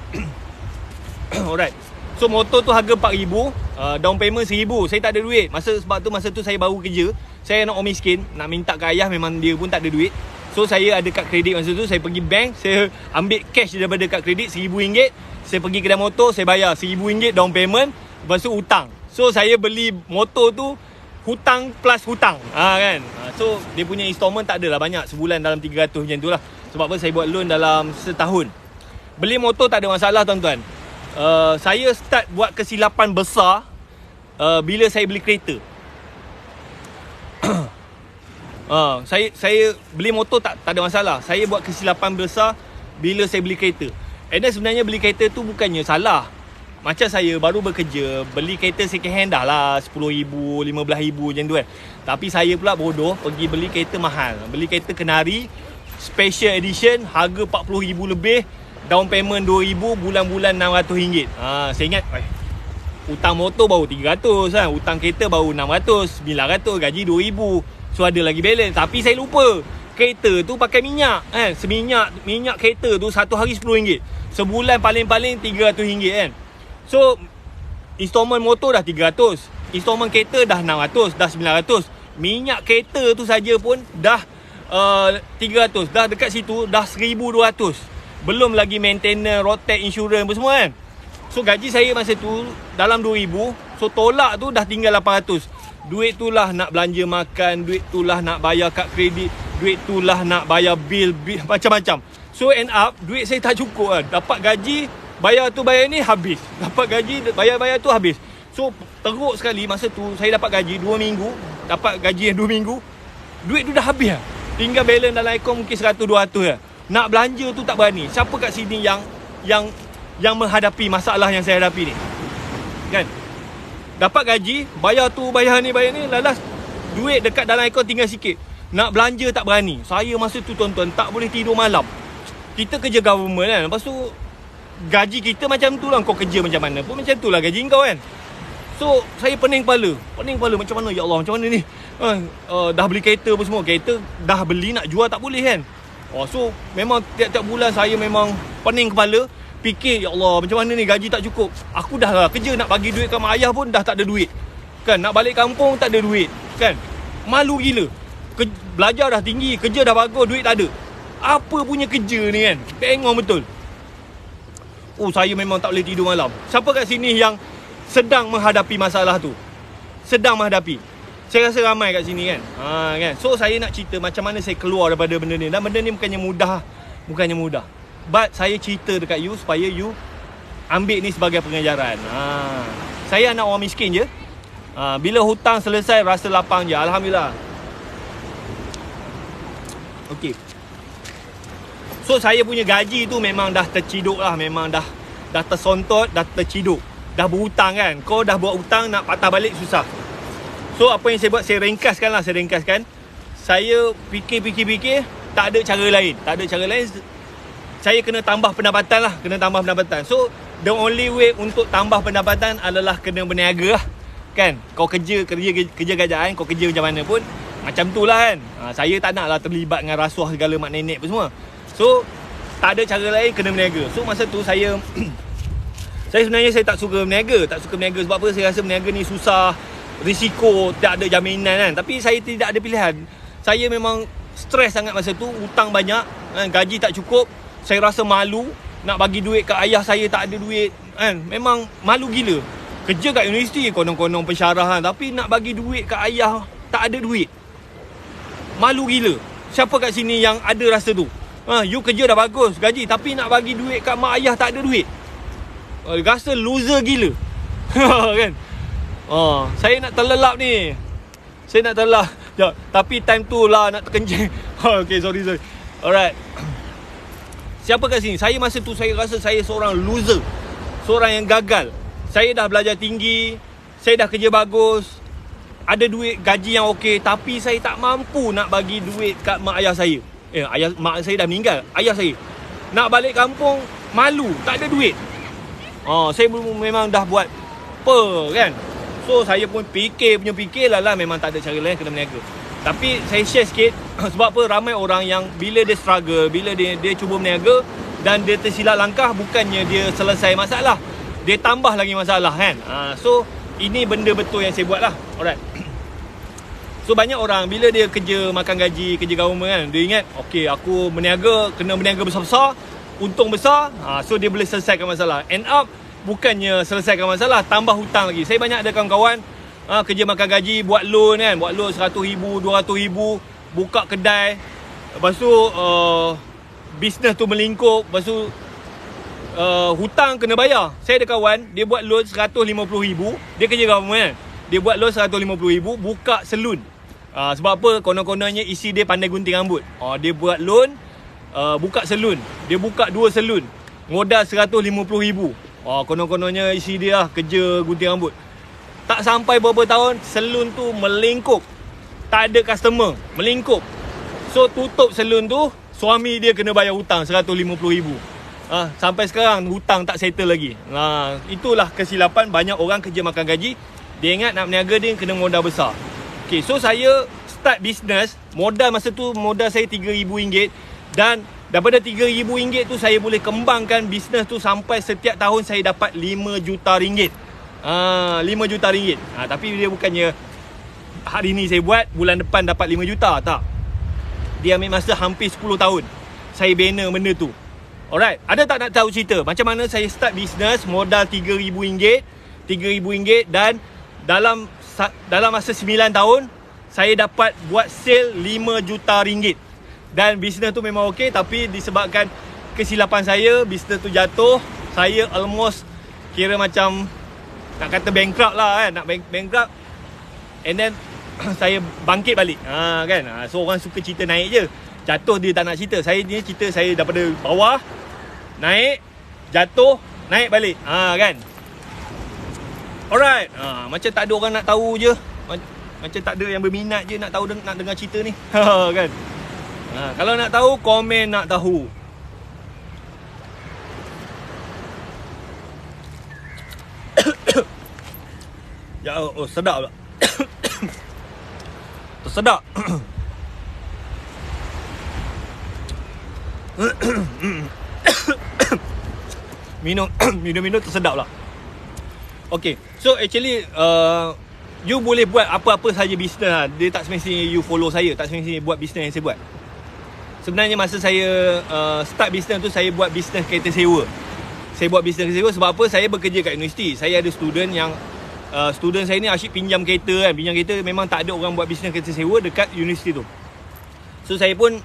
Alright. So motor tu harga RM4,000, down payment RM1,000. Saya tak ada duit. Sebab tu masa tu saya baru kerja. Saya nak orang miskin, nak minta ke ayah, memang dia pun tak ada duit. So saya ada kad kredit masa tu. Saya pergi bank, saya ambil cash daripada kad kredit RM1,000. Saya pergi kedai motor, saya bayar RM1,000 down payment. Lepas tu hutang. So saya beli motor tu hutang plus hutang, kan. So dia punya installment tak adalah banyak, sebulan dalam 300 macam tu lah. Sebab apa? Saya buat loan dalam setahun. Beli motor tak ada masalah tuan-tuan. Saya start buat kesilapan besar bila saya beli kereta. Saya beli motor tak ada masalah. Saya buat kesilapan besar bila saya beli kereta. And then sebenarnya beli kereta tu bukannya salah. Macam saya baru bekerja, beli kereta second hand dah lah RM10,000, RM15,000 macam tu kan. Tapi saya pula bodoh pergi beli kereta mahal. Beli kereta Kenari Special Edition, harga RM40,000 lebih, down payment RM2,000, bulan-bulan RM600. Saya ingat hutang motor baru RM300 kan, hutang kereta baru RM600, RM900, gaji RM2,000. So ada lagi balance. Tapi saya lupa, kereta tu pakai minyak kan. Minyak kereta tu satu hari RM10. Sebulan paling-paling RM300 kan. So installment motor dah RM300, installment kereta dah RM600, dah RM900. Minyak kereta tu saja pun dah RM300. Dah dekat situ dah RM1,200. Belum lagi maintenance, road tax, insurans apa semua kan. So gaji saya masa tu dalam RM2,000. So tolak tu dah tinggal RM800. Duit tu lah nak belanja makan, duit tu lah nak bayar kad kredit, duit tu lah nak bayar bil macam-macam. So end up duit saya tak cukup kan. Dapat gaji, bayar tu bayar ni habis. Dapat gaji, bayar tu habis. So teruk sekali masa tu saya dapat gaji 2 minggu. Dapat gaji yang 2 minggu, duit tu dah habis lah. Tinggal balance dalam akaun mungkin 100-200 lah. Nak belanja tu tak berani. Siapa kat sini yang menghadapi masalah yang saya hadapi ni? Kan? Dapat gaji, bayar tu, bayar ni, lalas duit dekat dalam akaun tinggal sikit. Nak belanja tak berani. Saya masa tu tuan-tuan tak boleh tidur malam. Kita kerja government kan. Lepas tu gaji kita macam tu lah. Kau kerja macam mana pun macam tu lah gaji kau kan. So saya pening kepala macam mana ya Allah, macam mana ni. Dah beli kereta pun semua. Kereta dah beli nak jual tak boleh kan. So memang tiap-tiap bulan saya memang pening kepala. Fikir ya Allah macam mana ni, gaji tak cukup. Aku dah lah kerja nak bagi duit kat mak ayah pun dah tak ada duit kan. Nak balik kampung tak ada duit kan. Malu gila. Belajar dah tinggi, kerja dah bagus, duit tak ada. Apa punya kerja ni kan. Bengong betul. Saya memang tak boleh tidur malam. Siapa kat sini yang sedang menghadapi masalah tu? Sedang menghadapi. Saya rasa ramai kat sini kan. Kan. So saya nak cerita macam mana saya keluar daripada benda ni. Dan benda ni bukannya mudah. But saya cerita dekat you supaya you ambil ni sebagai pengajaran. Saya anak orang miskin je. Bila hutang selesai rasa lapang je. Alhamdulillah. Okey. So saya punya gaji tu memang dah terciduk lah. Memang dah tersontot, dah terciduk. Dah berhutang kan. Kau dah buat hutang, nak patah balik susah. So apa yang saya buat, saya ringkaskan. Saya fikir, tak ada cara lain. Saya kena tambah pendapatan lah. So the only way untuk tambah pendapatan adalah kena berniaga lah. Kan. Kau kerja kerajaan, kau kerja macam mana pun macam tu lah kan. Saya tak nak lah terlibat dengan rasuah segala mak nenek pun semua. So tak ada cara lain, kena berniaga. So masa tu saya sebenarnya saya tak suka berniaga. Sebab apa? Saya rasa berniaga ni susah, risiko, tak ada jaminan kan. Tapi saya tidak ada pilihan. Saya memang stres sangat masa tu. Hutang banyak kan? Gaji tak cukup. Saya rasa malu. Nak bagi duit kat ayah saya tak ada duit kan. Memang malu gila. Kerja kat universiti konon-konon pensyarahan, tapi nak bagi duit kat ayah tak ada duit. Malu gila. Siapa kat sini yang ada rasa tu? You kerja dah bagus gaji, tapi nak bagi duit kat mak ayah tak ada duit. Rasa loser gila. Kan. Saya nak terlelap ni. Tapi time tu lah nak terkencing. Okay, sorry. Alright. Siapa kat sini? Saya masa tu saya rasa saya seorang loser. Seorang yang gagal. Saya dah belajar tinggi, saya dah kerja bagus, ada duit gaji yang okey, tapi saya tak mampu nak bagi duit kat mak ayah saya. Mak saya dah meninggal. Ayah saya nak balik kampung, malu, tak ada duit. Saya memang dah buat apa kan. So saya pun fikir lah memang tak ada cara lain, kena berniaga. Tapi saya share sikit. Sebab apa, ramai orang yang bila dia struggle, bila dia cuba berniaga dan dia tersilap langkah, bukannya dia selesai masalah, dia tambah lagi masalah kan. So ini benda betul yang saya buat lah. Alright. So banyak orang bila dia kerja makan gaji, kerja government kan, dia ingat okay, aku berniaga, kena berniaga besar-besar, untung besar, so dia boleh selesaikan masalah. End up bukannya selesaikan masalah, tambah hutang lagi. Saya banyak ada kawan-kawan kerja makan gaji, buat loan kan, buat loan 100,000, 200,000, buka kedai, lepas tu bisnes tu melingkup, lepas tu hutang kena bayar. Saya ada kawan, dia buat loan 150,000, dia kerja government kan, dia buat loan 150,000, buka salon. Sebab apa? Konon-kononnya isi dia pandai gunting rambut. Dia buat loan, buka salon. Dia buka 2 salon, modal 150,000. Konon-kononnya isi dia lah kerja gunting rambut. Tak sampai beberapa tahun, salon tu melingkup, tak ada customer, melingkup. So tutup salon tu, suami dia kena bayar hutang 150,000. Sampai sekarang hutang tak settle lagi. Itulah kesilapan banyak orang kerja makan gaji. Dia ingat nak berniaga dia kena modal besar. Okay, so saya start business. Modal masa tu, modal saya RM3,000. Dan daripada RM3,000 tu saya boleh kembangkan business tu sampai setiap tahun saya dapat RM5 juta. RM5 juta. Tapi dia bukannya hari ni saya buat, bulan depan dapat RM5 juta. Tak. Dia ambil masa hampir 10 tahun saya bina benda tu. Alright, ada tak nak tahu cerita macam mana saya start business, modal RM3,000 dan dalam masa 9 tahun saya dapat buat sale RM5 juta. Dan bisnes tu memang okey, tapi disebabkan kesilapan saya, bisnes tu jatuh. Saya almost kira macam nak kata bankrupt lah kan, nak bankrupt. And then saya bangkit balik. Kan. So orang suka cerita naik je. Jatuh dia tak nak cerita. Saya ni cerita saya daripada bawah naik, jatuh, naik balik. Kan. Alright. Macam tak ada orang nak tahu je. Macam tak ada yang berminat je nak tahu, nak dengar cerita ni. Kan. Kalau nak tahu, komen nak tahu. Ya, sedap pula. Tersedak. Minum tersedap lah. Okay, so actually you boleh buat apa-apa saja bisnes lah. Dia tak semestinya you follow saya, tak semestinya buat bisnes yang saya buat. Sebenarnya masa saya start bisnes tu, saya buat bisnes kereta sewa. Saya buat bisnes kereta sewa sebab apa? Saya bekerja kat universiti. Saya ada student yang student saya ni asyik pinjam kereta kan. Pinjam kereta, memang tak ada orang buat bisnes kereta sewa dekat universiti tu. So saya pun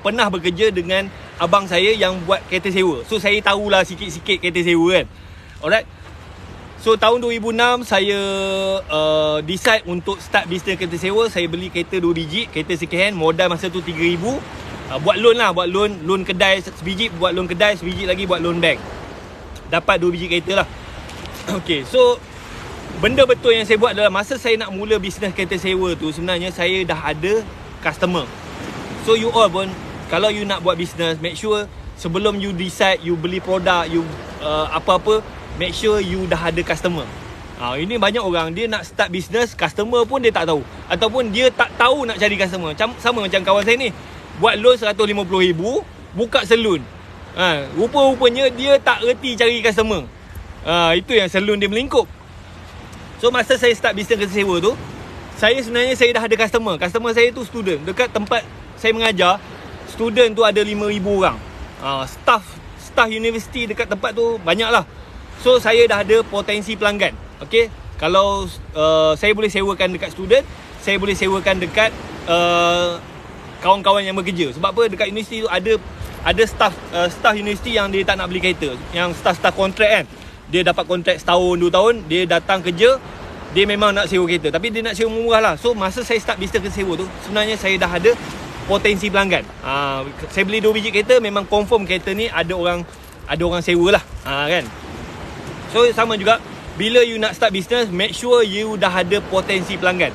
pernah bekerja dengan abang saya yang buat kereta sewa. So saya tahulah sikit-sikit kereta sewa kan. Alright. So tahun 2006 saya decide untuk start bisnes kereta sewa. Saya beli kereta 2 biji, kereta second hand, modal masa tu 3,000. Buat loan lah, buat loan kedai sebiji, buat loan kedai sebiji lagi, buat loan bank. Dapat 2 biji kereta lah. Okay, so benda betul yang saya buat adalah masa saya nak mula bisnes kereta sewa tu, sebenarnya saya dah ada customer. So you all pun, kalau you nak buat bisnes, make sure sebelum you decide you beli produk, you apa-apa, make sure you dah ada customer. Ini banyak orang, dia nak start bisnes, customer pun dia tak tahu, ataupun dia tak tahu nak cari customer. Sama macam kawan saya ni, buat loan 150,000, buka salon. Rupa-rupanya dia tak reti cari customer. Itu yang salon dia melingkup. So masa saya start bisnes kereta sewa tu, saya sebenarnya dah ada customer. Customer saya tu student. Dekat tempat saya mengajar, student tu ada 5,000 orang. Staff universiti dekat tempat tu banyak lah. So saya dah ada potensi pelanggan. Okay, kalau saya boleh sewakan dekat student, saya boleh sewakan dekat kawan-kawan yang bekerja. Sebab apa? Dekat universiti tu ada staff universiti yang dia tak nak beli kereta. Yang staff kontrak kan, dia dapat kontrak setahun 2 tahun, dia datang kerja, dia memang nak sewa kereta, tapi dia nak sewa murah lah. So masa saya start bisnes kereta sewa tu, sebenarnya saya dah ada potensi pelanggan. Saya beli 2 biji kereta, memang confirm kereta ni ada orang sewa lah. Kan. So sama juga, bila you nak start bisnes, make sure you dah ada potensi pelanggan.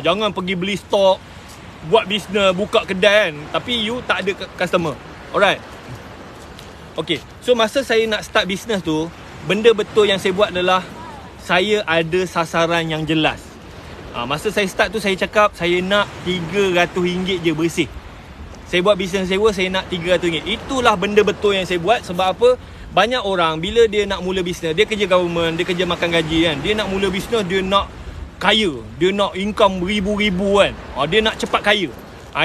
Jangan pergi beli stok, buat bisnes, buka kedai kan, tapi you tak ada customer. Alright. Okay, so masa saya nak start bisnes tu, benda betul yang saya buat adalah saya ada sasaran yang jelas. Masa saya start tu, saya cakap saya nak RM300 je bersih. Saya buat bisnes sewa, saya nak RM300. Itulah benda betul yang saya buat. Sebab apa? Banyak orang bila dia nak mula bisnes, dia kerja government, dia kerja makan gaji kan, dia nak mula bisnes, dia nak kaya, dia nak income ribu-ribu kan, dia nak cepat kaya.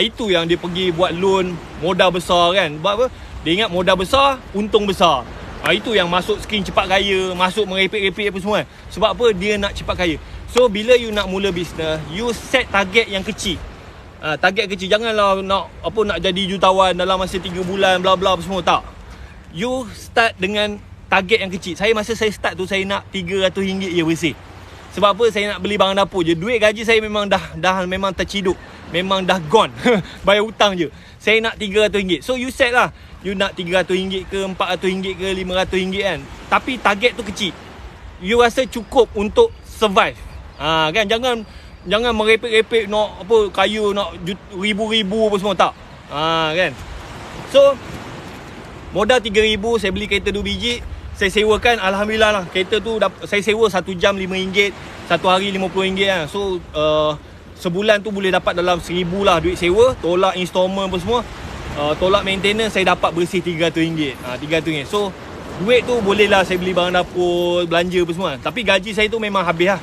Itu yang dia pergi buat loan modal besar kan. Sebab apa? Dia ingat modal besar, untung besar. Itu yang masuk skrin cepat kaya, masuk merepek-repek apa semua. Sebab apa? Dia nak cepat kaya. So bila you nak mula bisnes, you set target yang kecil. Target kecil. Janganlah nak jadi jutawan dalam masa 3 bulan bla bla apa semua, tak. You start dengan target yang kecil. Masa saya start tu, saya nak RM300 je bersih. Sebab apa? Saya nak beli barang dapur je. Duit gaji saya memang dah memang terciduk, memang dah gone. Bayar hutang je. Saya nak RM300. So you set lah, you nak RM300 ke, RM400 ke, RM500 kan. Tapi target tu kecil. You rasa cukup untuk survive. Kan, jangan merepek-repek nak kaya, nak ribu-ribu apa semua, tak. Kan. So modal RM3,000, saya beli kereta 2 biji, saya sewakan. Alhamdulillah lah, kereta tu saya sewa 1 jam RM5, 1 hari RM50 kan. So sebulan tu boleh dapat dalam RM1,000 lah duit sewa, tolak installment apa semua, tolak maintenance, saya dapat bersih RM300. RM300. So duit tu boleh lah saya beli barang dapur, belanja apa semua. Tapi gaji saya tu memang habis lah,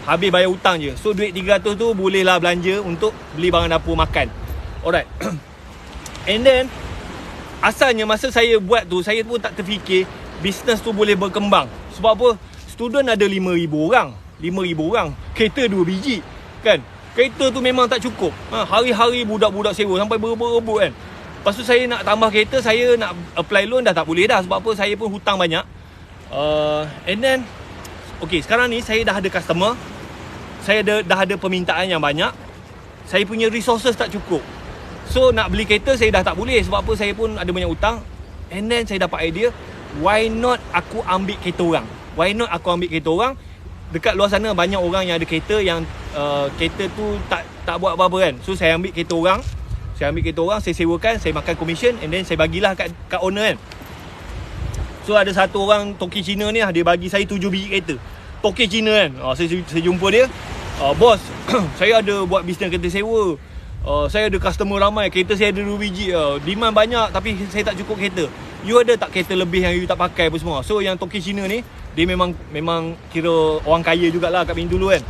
habis bayar hutang je. So duit RM300 tu boleh lah belanja untuk beli barang dapur, makan. Alright. And then asalnya masa saya buat tu, saya pun tak terfikir bisnes tu boleh berkembang. Sebab apa? Student ada 5,000 orang. 5,000 orang, kereta 2 biji kan. Kereta tu memang tak cukup. Hari-hari budak-budak sewa sampai berebut-rebut kan. Lepas tu saya nak tambah kereta, saya nak apply loan dah tak boleh dah. Sebab apa? Saya pun hutang banyak. And then okay, sekarang ni saya dah ada customer, saya dah ada permintaan yang banyak, saya punya resources tak cukup. So nak beli kereta saya dah tak boleh. Sebab apa? Saya pun ada banyak hutang. And then saya dapat idea, why not aku ambil kereta orang? Why not aku ambil kereta orang? Dekat luar sana banyak orang yang ada kereta yang kereta tu tak buat apa-apa kan. So saya ambil kereta orang, saya sewakan, saya makan commission, and then saya bagilah kat owner kan. So ada satu orang toki Cina ni, dia bagi saya 7 biji kereta. Toki Cina kan. Saya jumpa dia, bos, saya ada buat bisnes kereta sewa. Saya ada customer ramai, kereta saya ada 2 biji. Demand banyak tapi saya tak cukup kereta. You ada tak kereta lebih yang you tak pakai apa semua? So yang toki Cina ni, dia memang kira orang kaya jugalah kat Bintulu kan.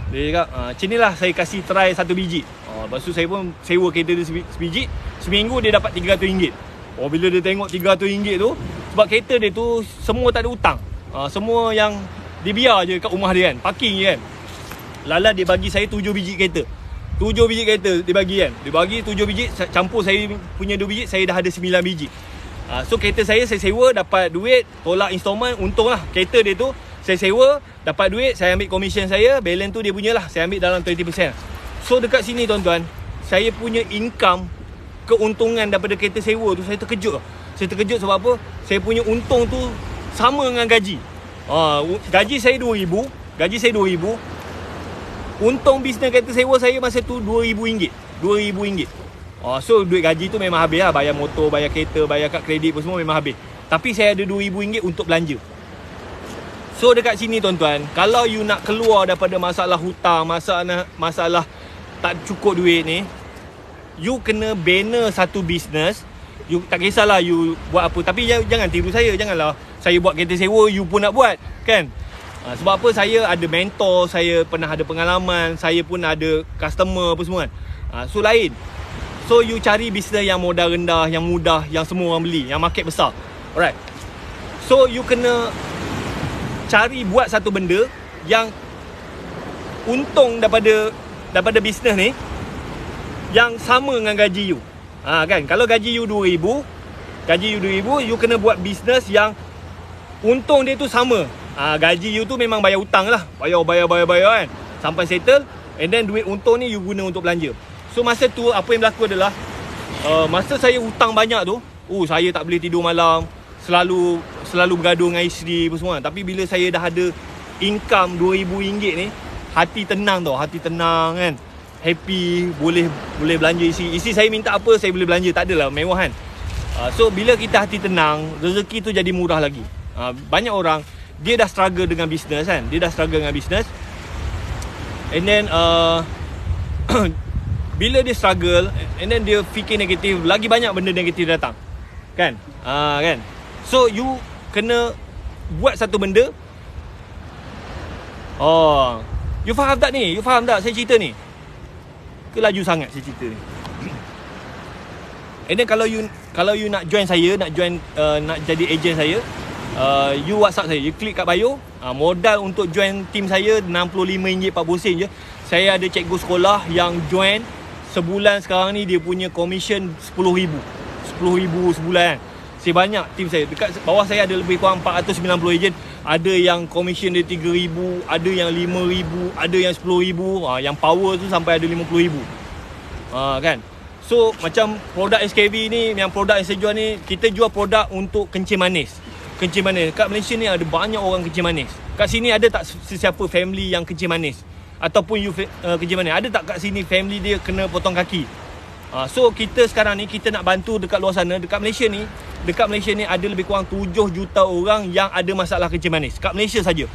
Dia cakap, macam ni lah saya kasih try 1 biji. Lepas tu saya pun sewa kereta dia sebiji. Seminggu dia dapat RM300. Bila dia tengok RM300 tu, sebab kereta dia tu semua tak ada hutang. Semua yang dia biar je kat rumah dia kan, parking je kan. Lala dia bagi saya 7 biji kereta. 7 biji kereta dia bagi kan. Dia bagi 7 biji, campur saya punya 2 biji, saya dah ada 9 biji. So kereta saya sewa, dapat duit, tolak installment, untung lah. Kereta dia tu saya sewa, dapat duit, saya ambil commission saya, balance tu dia punya lah, saya ambil dalam 20%. So dekat sini tuan-tuan, saya punya income, keuntungan daripada kereta sewa tu, saya terkejut. Saya terkejut sebab apa? Saya punya untung tu sama dengan gaji. Gaji saya RM2,000. Untung bisnes kereta sewa saya masa tu RM2,000. So duit gaji tu memang habis lah. Bayar motor, bayar kereta, bayar kad kredit pun semua memang habis. Tapi saya ada RM2,000 untuk belanja. So dekat sini tuan-tuan, kalau you nak keluar daripada masalah hutang, masalah tak cukup duit ni, you kena bina satu bisnes. You tak kisahlah you buat apa, tapi jangan tiru saya. Janganlah saya buat kereta sewa, you pun nak buat kan. Sebab apa? Saya ada mentor, saya pernah ada pengalaman, saya pun ada customer apa semua kan. So lain. So you cari bisnes yang modal rendah, yang mudah, yang semua orang beli, yang market besar. Alright. So you kena cari buat satu benda yang untung daripada bisnes ni yang sama dengan gaji you. Kan, kalau gaji you RM2,000, you kena buat bisnes yang untung dia tu sama. Gaji you tu memang bayar hutang lah, bayar kan, sampai settle, and then duit untung ni you guna untuk belanja. So masa tu apa yang berlaku adalah, masa saya hutang banyak tu, saya tak boleh tidur malam, selalu bergaduh dengan isteri apa semua. Tapi bila saya dah ada income RM2,000 ni, hati tenang kan, happy, boleh belanja isteri saya minta apa saya boleh belanja, tak adalah mewah kan. So bila kita hati tenang, rezeki tu jadi murah lagi. Banyak orang dia dah struggle dengan bisnes kan, and then bila dia struggle, and then dia fikir negatif, lagi banyak benda negatif datang kan. Kan, so you kena buat satu benda. You faham tak saya cerita ni? Ke laju sangat saya cerita ni? And then kalau you nak join saya, nak jadi ejen saya, you WhatsApp saya, you klik kat bio. Modal untuk join team saya RM65 40 je. Saya ada cikgu sekolah yang join sebulan sekarang ni, dia punya commission RM10,000 sebulan kan. Saya banyak team saya, dekat bawah saya ada lebih kurang 490 ejen. Ada yang commission dia RM3,000, ada yang RM5,000, ada yang RM10,000. Yang power tu sampai ada RM50,000. Kan. So macam produk SKV ni, yang produk yang saya jual ni, kita jual produk untuk kencing manis. Kat Malaysia ni ada banyak orang kencing manis. Kat sini ada tak sesiapa family yang kencing manis? Ataupun you kencing manis, ada tak kat sini family dia kena potong kaki? So kita sekarang ni, kita nak bantu dekat luar sana. Dekat Malaysia ni ada lebih kurang 7 juta orang yang ada masalah kencing manis. Kat Malaysia saja.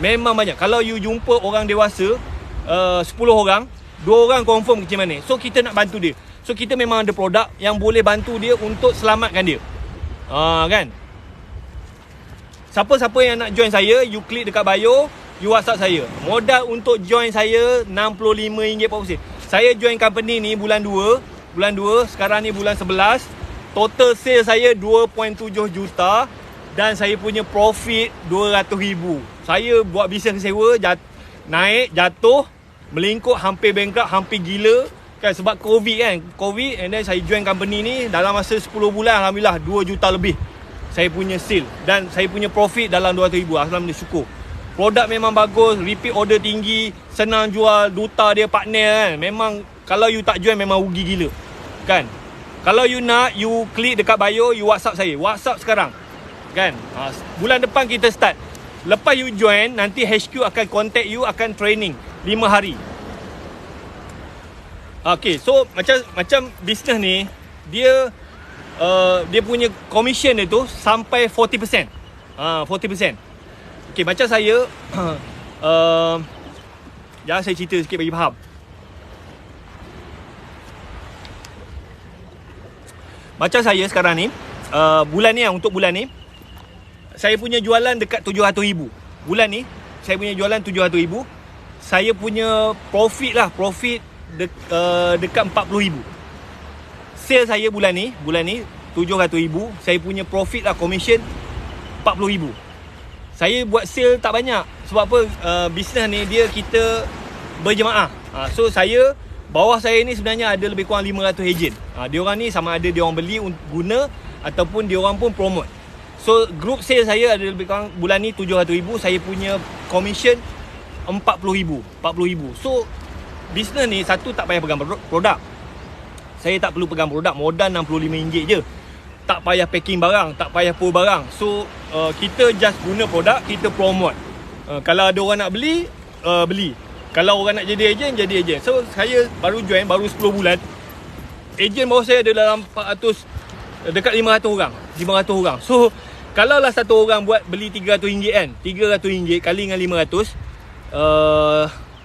Memang banyak. Kalau you jumpa orang dewasa 10 orang, 2 orang confirm kencing manis. So kita nak bantu dia. So kita memang ada produk yang boleh bantu dia untuk selamatkan dia. Kan. Siapa-siapa yang nak join saya, you klik dekat bio, you WhatsApp saya. Modal untuk join saya RM65 40 sen. Saya join company ni bulan 2, sekarang ni bulan 11. Total sales saya 2.7 juta dan saya punya profit 200,000. Saya buat bisnes sewa, naik, jatuh, melingkuk, hampir bankrupt, hampir gila kan, sebab COVID kan. And then saya join company ni dalam masa 10 bulan, alhamdulillah 2 juta lebih saya punya sale, dan saya punya profit dalam 200,000. Alhamdulillah, syukur. Produk memang bagus, repeat order tinggi, senang jual, duta dia partner kan. Memang kalau you tak jual memang rugi gila. Kan? Kalau you nak, you klik dekat bio, you WhatsApp saya. WhatsApp sekarang. Kan? Bulan depan kita start. Lepas you join, nanti HQ akan contact you, akan training 5 hari. Okay, so macam bisnes ni, dia punya commission dia tu sampai 40%. 40%. Okay, macam saya jangan saya cerita sikit bagi faham. Macam saya sekarang ni, bulan ni untuk bulan ni saya punya jualan dekat 700,000. Bulan ni saya punya jualan 700,000. Saya punya profit dekat 40,000. Sale saya bulan ni 700,000. Saya punya profit commission 40,000. Saya buat sale tak banyak. Sebab apa? Bisnes ni kita berjemaah. So saya, bawah saya ni sebenarnya ada lebih kurang 500 ejen. Diorang ni sama ada diorang beli guna ataupun diorang pun promote. So group sale saya ada lebih kurang bulan ni 700,000. Saya punya commission 40,000. So bisnes ni satu tak payah pegang produk. Saya tak perlu pegang produk, modal RM65 je. Tak payah packing barang, tak payah pull barang. So kita just guna produk, kita promote. Kalau ada orang nak beli, beli. Kalau orang nak jadi ejen, jadi ejen. So saya baru join, baru 10 bulan. Ejen bawah saya ada dalam 400, dekat 500 orang. 500 orang. So kalaulah satu orang buat beli RM300 kan, RM300 kali dengan 500,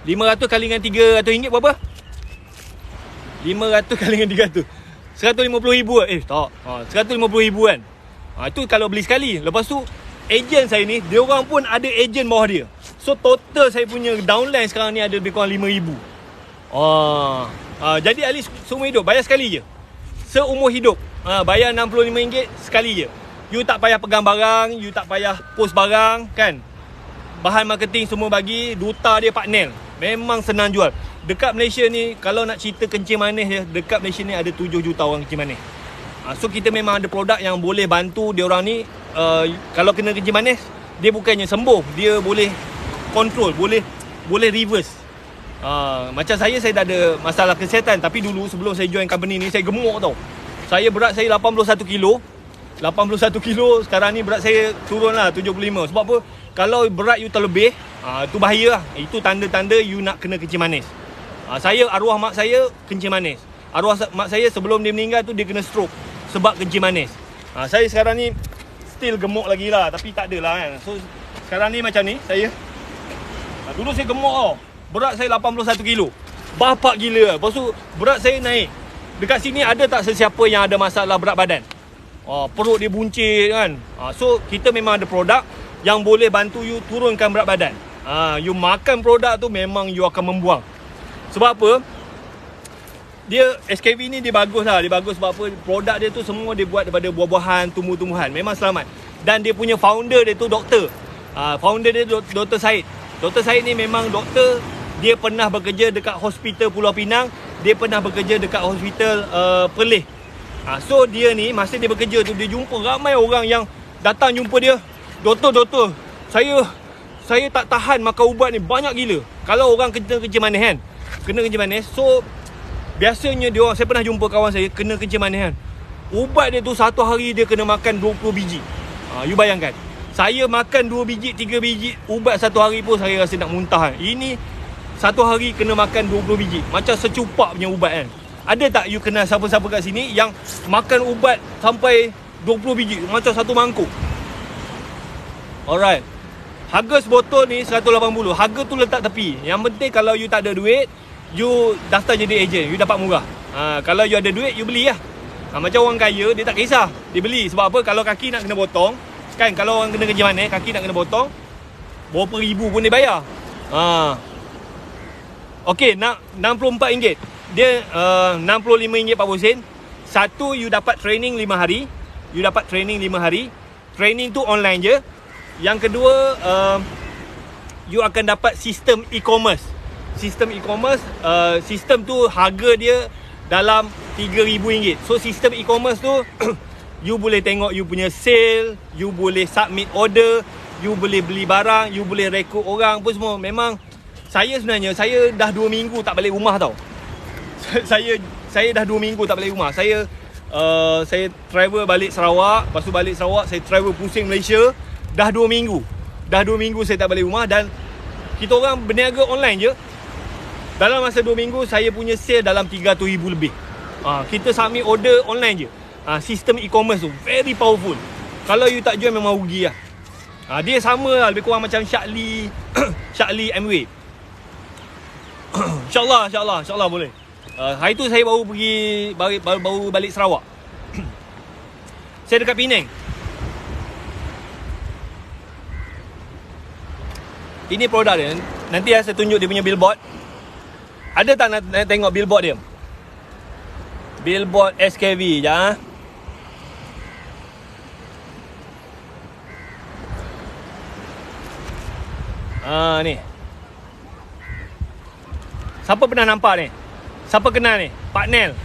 500 kali dengan RM300 berapa? 500 kali dengan 300, 150,000 tak, 150,000 kan. Itu kalau beli sekali. Lepas tu ejen saya ni, dia orang pun ada ejen bawah dia. So total saya punya downline sekarang ni ada lebih kurang 5,000. Jadi at least seumur hidup bayar sekali je. Seumur hidup bayar RM65 sekali je. You tak payah pegang barang, you tak payah post barang kan. Bahan marketing semua bagi, duta dia partner. Memang senang jual. Dekat Malaysia ni, kalau nak cerita kencing manis je, dekat Malaysia ni ada 7 juta orang kencing manis. So kita memang ada produk yang boleh bantu diorang ni. Kalau kena kencing manis, dia bukannya sembuh, dia boleh control, boleh reverse. Macam saya tak ada masalah kesihatan. Tapi dulu sebelum saya join company ni, saya gemuk tau. Berat saya 81 kilo. 81 kilo, sekarang ni berat saya turun lah 75. Sebab apa? Kalau berat you terlebih, tu bahaya lah. Itu tanda-tanda you nak kena kencing manis. Arwah mak saya kencing manis. Arwah mak saya sebelum dia meninggal tu, dia kena stroke sebab kencing manis. Saya sekarang ni still gemuk lagi lah, tapi tak adalah kan. So sekarang ni macam ni saya. Dulu saya gemuk tau. Berat saya 81 kilo. Bapak gila. Lepas tu berat saya naik. Dekat sini ada tak sesiapa yang ada masalah berat badan? Perut dia buncit kan. So kita memang ada produk yang boleh bantu you turunkan berat badan. You makan produk tu memang you akan membuang. Sebab apa? Dia SKV ni dia bagus lah. Dia bagus sebab apa? Produk dia tu semua dia buat daripada buah-buahan, tumbuh-tumbuhan. Memang selamat. Dan dia punya founder dia tu doktor. Founder dia Dr. Syed. Dr. Syed ni memang doktor. Dia pernah bekerja dekat hospital Pulau Pinang. Dia pernah bekerja dekat hospital Perlis. So dia ni, masa dia bekerja tu, dia jumpa ramai orang yang datang jumpa dia. Doktor, saya tak tahan makan ubat ni, banyak gila. Kalau orang kena kencing manis kan, kena kencing manis. So biasanya dia orang, saya pernah jumpa kawan saya kena kencing manis kan, ubat dia tu satu hari dia kena makan 20 biji. You bayangkan, saya makan 2 biji, 3 biji ubat satu hari pun saya rasa nak muntah kan. Ini satu hari kena makan 20 biji. Macam secupak punya ubat kan. Ada tak you kenal siapa-siapa kat sini yang makan ubat sampai 20 biji, macam satu mangkuk? Alright. Harga sebotol ni 180. Harga tu letak tepi. Yang penting kalau you tak ada duit, you daftar jadi ejen, you dapat murah. Kalau you ada duit, you beli lah. Macam orang kaya, dia tak kisah, dia beli. Sebab apa? Kalau kaki nak kena potong kan, kalau orang kena kencing manis, kaki nak kena potong, berapa ribu pun dia bayar. Okey, nak RM64. Dia RM65.40. Satu, you dapat training 5 hari. You dapat training 5 hari. Training tu online je. Yang kedua, you akan dapat sistem e-commerce. Sistem e-commerce, sistem tu harga dia dalam RM3,000. So sistem e-commerce tu you boleh tengok you punya sale, you boleh submit order, you boleh beli barang, you boleh rekrut orang pun semua. Memang saya sebenarnya, saya dah 2 minggu tak balik rumah tau. Saya dah 2 minggu tak balik rumah. Saya travel balik Sarawak, lepas tu balik Sarawak saya travel pusing Malaysia. Dah 2 minggu. Dah 2 minggu saya tak balik rumah dan kita orang berniaga online je. Dalam masa 2 minggu saya punya sale dalam 300,000 lebih. Kita submit order online je. Sistem e-commerce tu very powerful. Kalau you tak jual memang rugi lah. Dia sama lah, lebih kurang macam Shaklee Shaklee Amway. InsyaAllah boleh. Hari tu saya baru pergi baru balik Sarawak. Saya dekat Penang. Ini produk dia. Nanti saya tunjuk dia punya billboard. Ada tak nak tengok billboard dia? Billboard SKV je. Ni. Siapa pernah nampak ni? Siapa kenal ni? Pak Nel.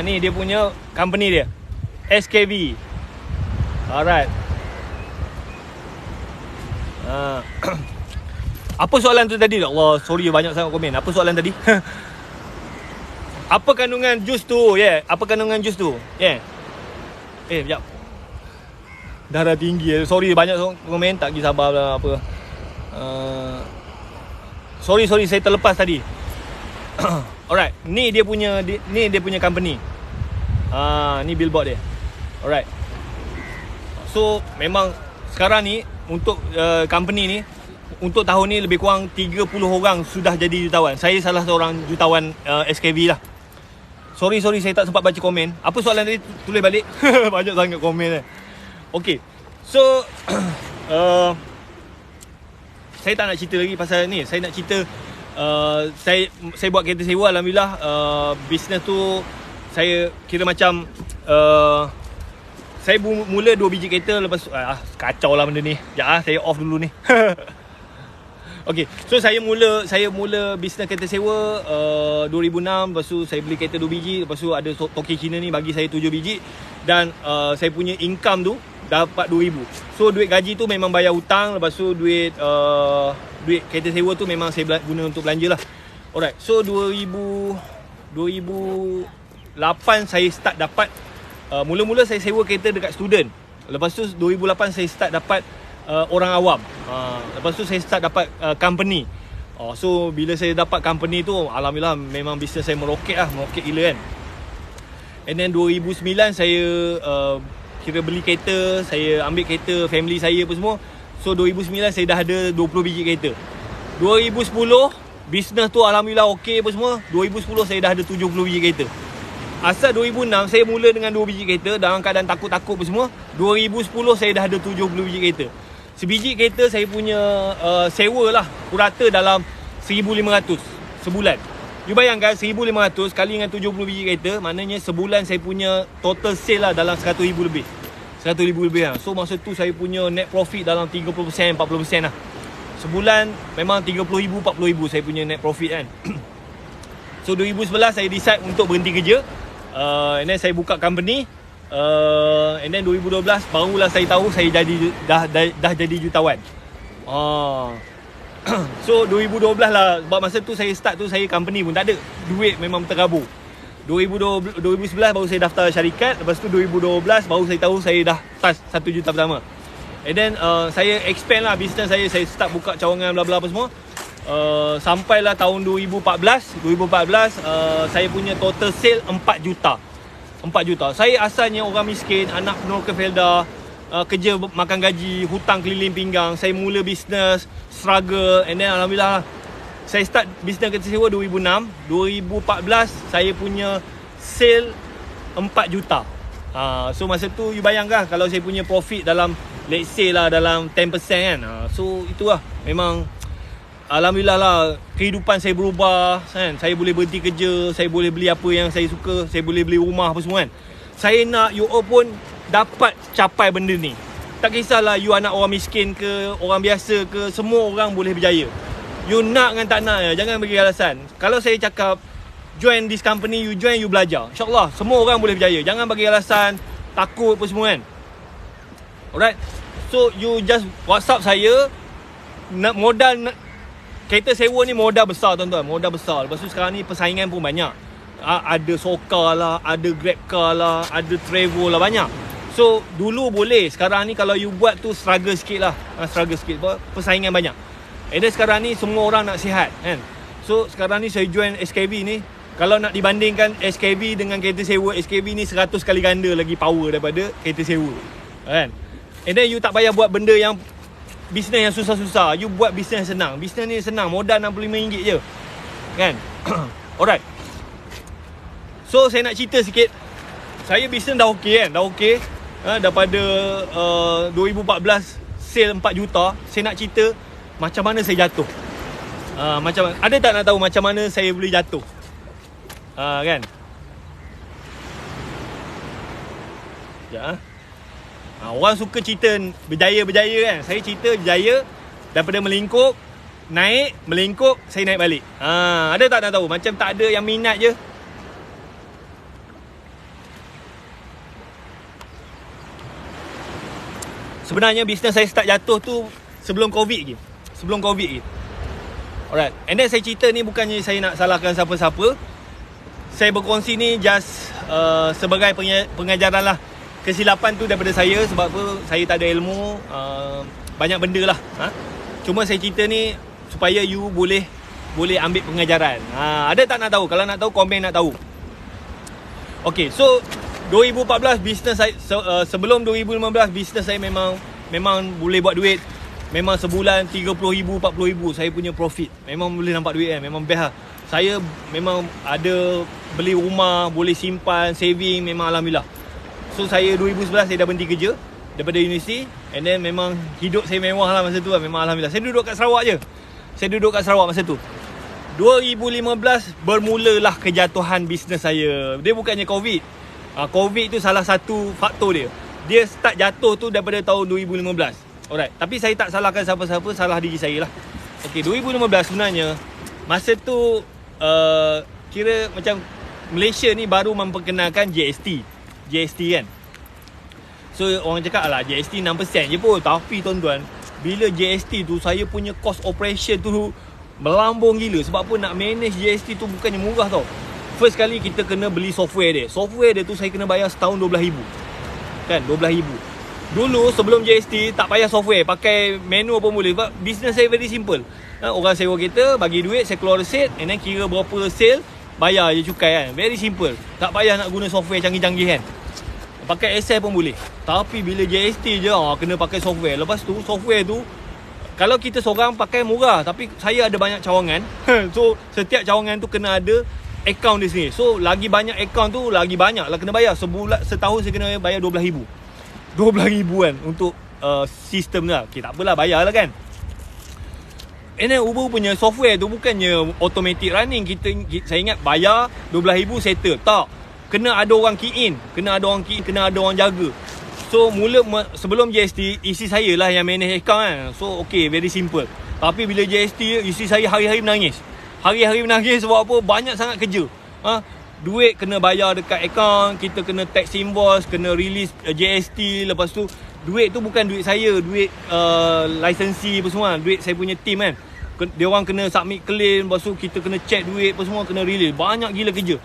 Ni dia punya company dia. SKV. Alright. Apa soalan tu tadi? Allah, sorry banyak sangat komen. Apa soalan tadi? Apa kandungan jus tu? Apa kandungan jus tu? Sekejap. Darah tinggi. Sorry banyak komen, tak pergi sabar lah apa. Sorry saya terlepas tadi. Alright, ni dia punya company. Ni billboard dia. Alright. So memang sekarang ni untuk company ni, untuk tahun ni lebih kurang 30 orang sudah jadi jutawan. Saya salah seorang jutawan SKV lah. Sorry saya tak sempat baca komen. Apa soalan tadi? Tulis balik. Banyak sangat komen. Okay. So saya tak nak cerita lagi pasal ni. Saya nak cerita saya buat kereta sewa. Alhamdulillah bisnes tu saya kira macam saya mula 2 biji kereta. Lepas kacau lah benda ni. Sekejap saya off dulu ni. Okay, so saya mula bisnes kereta sewa 2006. Lepas tu saya beli kereta 2 biji. Lepas tu ada toki Cina ni bagi saya 7 biji. Dan saya punya income tu dapat 2,000. So duit gaji tu memang bayar hutang. Lepas tu duit kereta sewa tu memang saya guna untuk belanja lah. Alright, so 2008 saya start dapat mula-mula saya sewa kereta dekat student. Lepas tu 2008 saya start dapat orang awam. Lepas tu saya start dapat company. So bila saya dapat company tu, alhamdulillah memang bisnes saya meroket gila kan. And then 2009 saya kira beli kereta, saya ambil kereta family saya apa semua. So 2009 saya dah ada 20 biji kereta. 2010 bisnes tu alhamdulillah okey apa semua. 2010 saya dah ada 70 biji kereta. Asal 2006 saya mula dengan 2 biji kereta dalam keadaan takut-takut apa semua. 2010 saya dah ada 70 biji kereta. Sebiji kereta saya punya sewa lah purata dalam 1,500 sebulan. You bayangkan 1,500 kali dengan 70 biji kereta, maknanya sebulan saya punya total sale lah dalam 100,000 lebih. 100,000 lebih lah. So masa tu saya punya net profit dalam 30%, 40% lah. Sebulan memang 30,000, 40,000 saya punya net profit kan. So 2011 saya decide untuk berhenti kerja. And then saya buka company. And then 2012 barulah saya tahu saya dah jadi jutawan. So 2012 lah. Sebab masa tu saya start tu saya company pun tak ada. Duit memang terkabur. 2011 baru saya daftar syarikat. Lepas tu 2012 baru saya tahu saya dah touch 1 juta pertama. And then saya expand lah business saya. Saya start buka cawangan bla bla apa semua. Sampailah tahun 2014 saya punya total sale 4 juta. Saya asalnya orang miskin, anak penolong Felda, kerja makan gaji, hutang keliling pinggang. Saya mula bisnes, struggle, and then alhamdulillah saya start bisnes kereta sewa 2006. 2014 saya punya sale 4 juta. So masa tu you bayangkan kalau saya punya profit dalam let's say lah dalam 10% kan. So itulah memang alhamdulillah lah kehidupan saya berubah kan. Saya boleh berhenti kerja, saya boleh beli apa yang saya suka, saya boleh beli rumah apa semua kan. Saya nak you all pun dapat capai benda ni. Tak kisahlah you anak orang miskin ke, orang biasa ke, semua orang boleh berjaya. You nak dengan tak nak ya, jangan bagi alasan. Kalau saya cakap join this company, you join, you belajar, InsyaAllah semua orang boleh berjaya. Jangan bagi alasan, takut apa semua kan. Alright. So you just WhatsApp saya. Kereta sewa ni modal besar tuan-tuan, modal besar. Lepas tu sekarang ni persaingan pun banyak. Ada Socar lah, ada Grabcar lah, ada Travel lah, banyak. So dulu boleh, sekarang ni kalau you buat tu struggle sikit lah. Struggle sikit, persaingan banyak. And then sekarang ni semua orang nak sihat kan. So sekarang ni saya join SKB ni, kalau nak dibandingkan SKB dengan kereta sewa, SKB ni 100 kali ganda lagi power daripada kereta sewa kan. And then you tak payah buat benda yang bisnes yang susah-susah. You buat bisnes yang senang. Bisnes ni senang, modal RM65 je kan. Alright. So saya nak cerita sikit. Saya bisnes dah okey kan, dah okey. Daripada 2014 sale 4 juta. Saya nak cerita macam mana saya jatuh. Ada tak nak tahu macam mana saya boleh jatuh? Kan? Ya. Orang suka cerita berjaya-berjaya kan. Saya cerita berjaya daripada melingkup, naik, melingkup, saya naik balik. Ada tak nak tahu? Macam tak ada yang minat je. Sebenarnya bisnes saya start jatuh tu sebelum Covid lagi. Sebelum Covid lagi. Alright. And then saya cerita ni bukannya saya nak salahkan siapa-siapa. Saya berkongsi ni just sebagai pengajaran lah. Kesilapan tu daripada saya. Sebab apa? Saya tak ada ilmu, banyak benda lah. Cuma saya cerita ni supaya you boleh ambil pengajaran. Ada tak nak tahu? Kalau nak tahu, komen nak tahu. Okay, so 2014 bisnes saya, sebelum 2015 bisnes saya memang boleh buat duit. Memang sebulan 30,000, 40,000 saya punya profit. Memang boleh nampak duit kan. Memang best lah. Saya memang ada beli rumah, boleh simpan, saving, memang alhamdulillah. So saya 2011 saya dah berhenti kerja daripada universiti. And then memang hidup saya mewah lah masa tu lah. Memang alhamdulillah. Saya duduk kat Sarawak je. Saya duduk kat Sarawak masa tu. 2015 bermulalah kejatuhan bisnes saya. Dia bukannya Covid. Covid tu salah satu faktor dia. Dia start jatuh tu daripada tahun 2015. Alright. Tapi saya tak salahkan siapa-siapa, salah diri saya lah. Okay, 2015 sebenarnya masa tu kira macam Malaysia ni baru memperkenalkan GST kan. So orang cakap lah GST 6% je pun. Tapi tuan-tuan, bila GST tu saya punya cost operation tu melambung gila. Sebab apa? Nak manage GST tu bukannya murah tau. First kali kita kena beli software dia. Software dia tu saya kena bayar setahun 12,000 kan, 12,000. Dulu sebelum GST tak payah software, pakai manual pun boleh. Sebab business saya very simple. Orang sewa kereta, bagi duit, saya keluar resit, and then kira berapa sale, bayar je cukai kan. Very simple. Tak payah nak guna software canggih-canggih kan. Pakai Excel pun boleh. Tapi bila GST je kena pakai software. Lepas tu software tu kalau kita seorang pakai murah, tapi saya ada banyak cawangan. So setiap cawangan tu kena ada account di sini. So lagi banyak account tu lagi banyak lah kena bayar. Setahun saya kena bayar 12,000. 12,000 kan untuk sistem lah. Okay, tak apalah, bayar lah kan. And then Uber punya software tu bukannya automatic running. Saya ingat bayar 12,000 settle. Tak. Kena ada orang key in. Kena ada orang jaga. So sebelum GST, isi saya lah yang manage account kan. So okay, very simple. Tapi bila GST, isi saya hari-hari menangis. Hari-hari menangis sebab apa? Banyak sangat kerja. Duit kena bayar dekat account, kita kena tax invoice, kena release GST. Lepas tu duit tu bukan duit saya, duit lisensi apa semua, duit saya punya team kan. Dia orang kena submit claim, lepas tu kita kena check duit apa semua, kena release. Banyak gila kerja.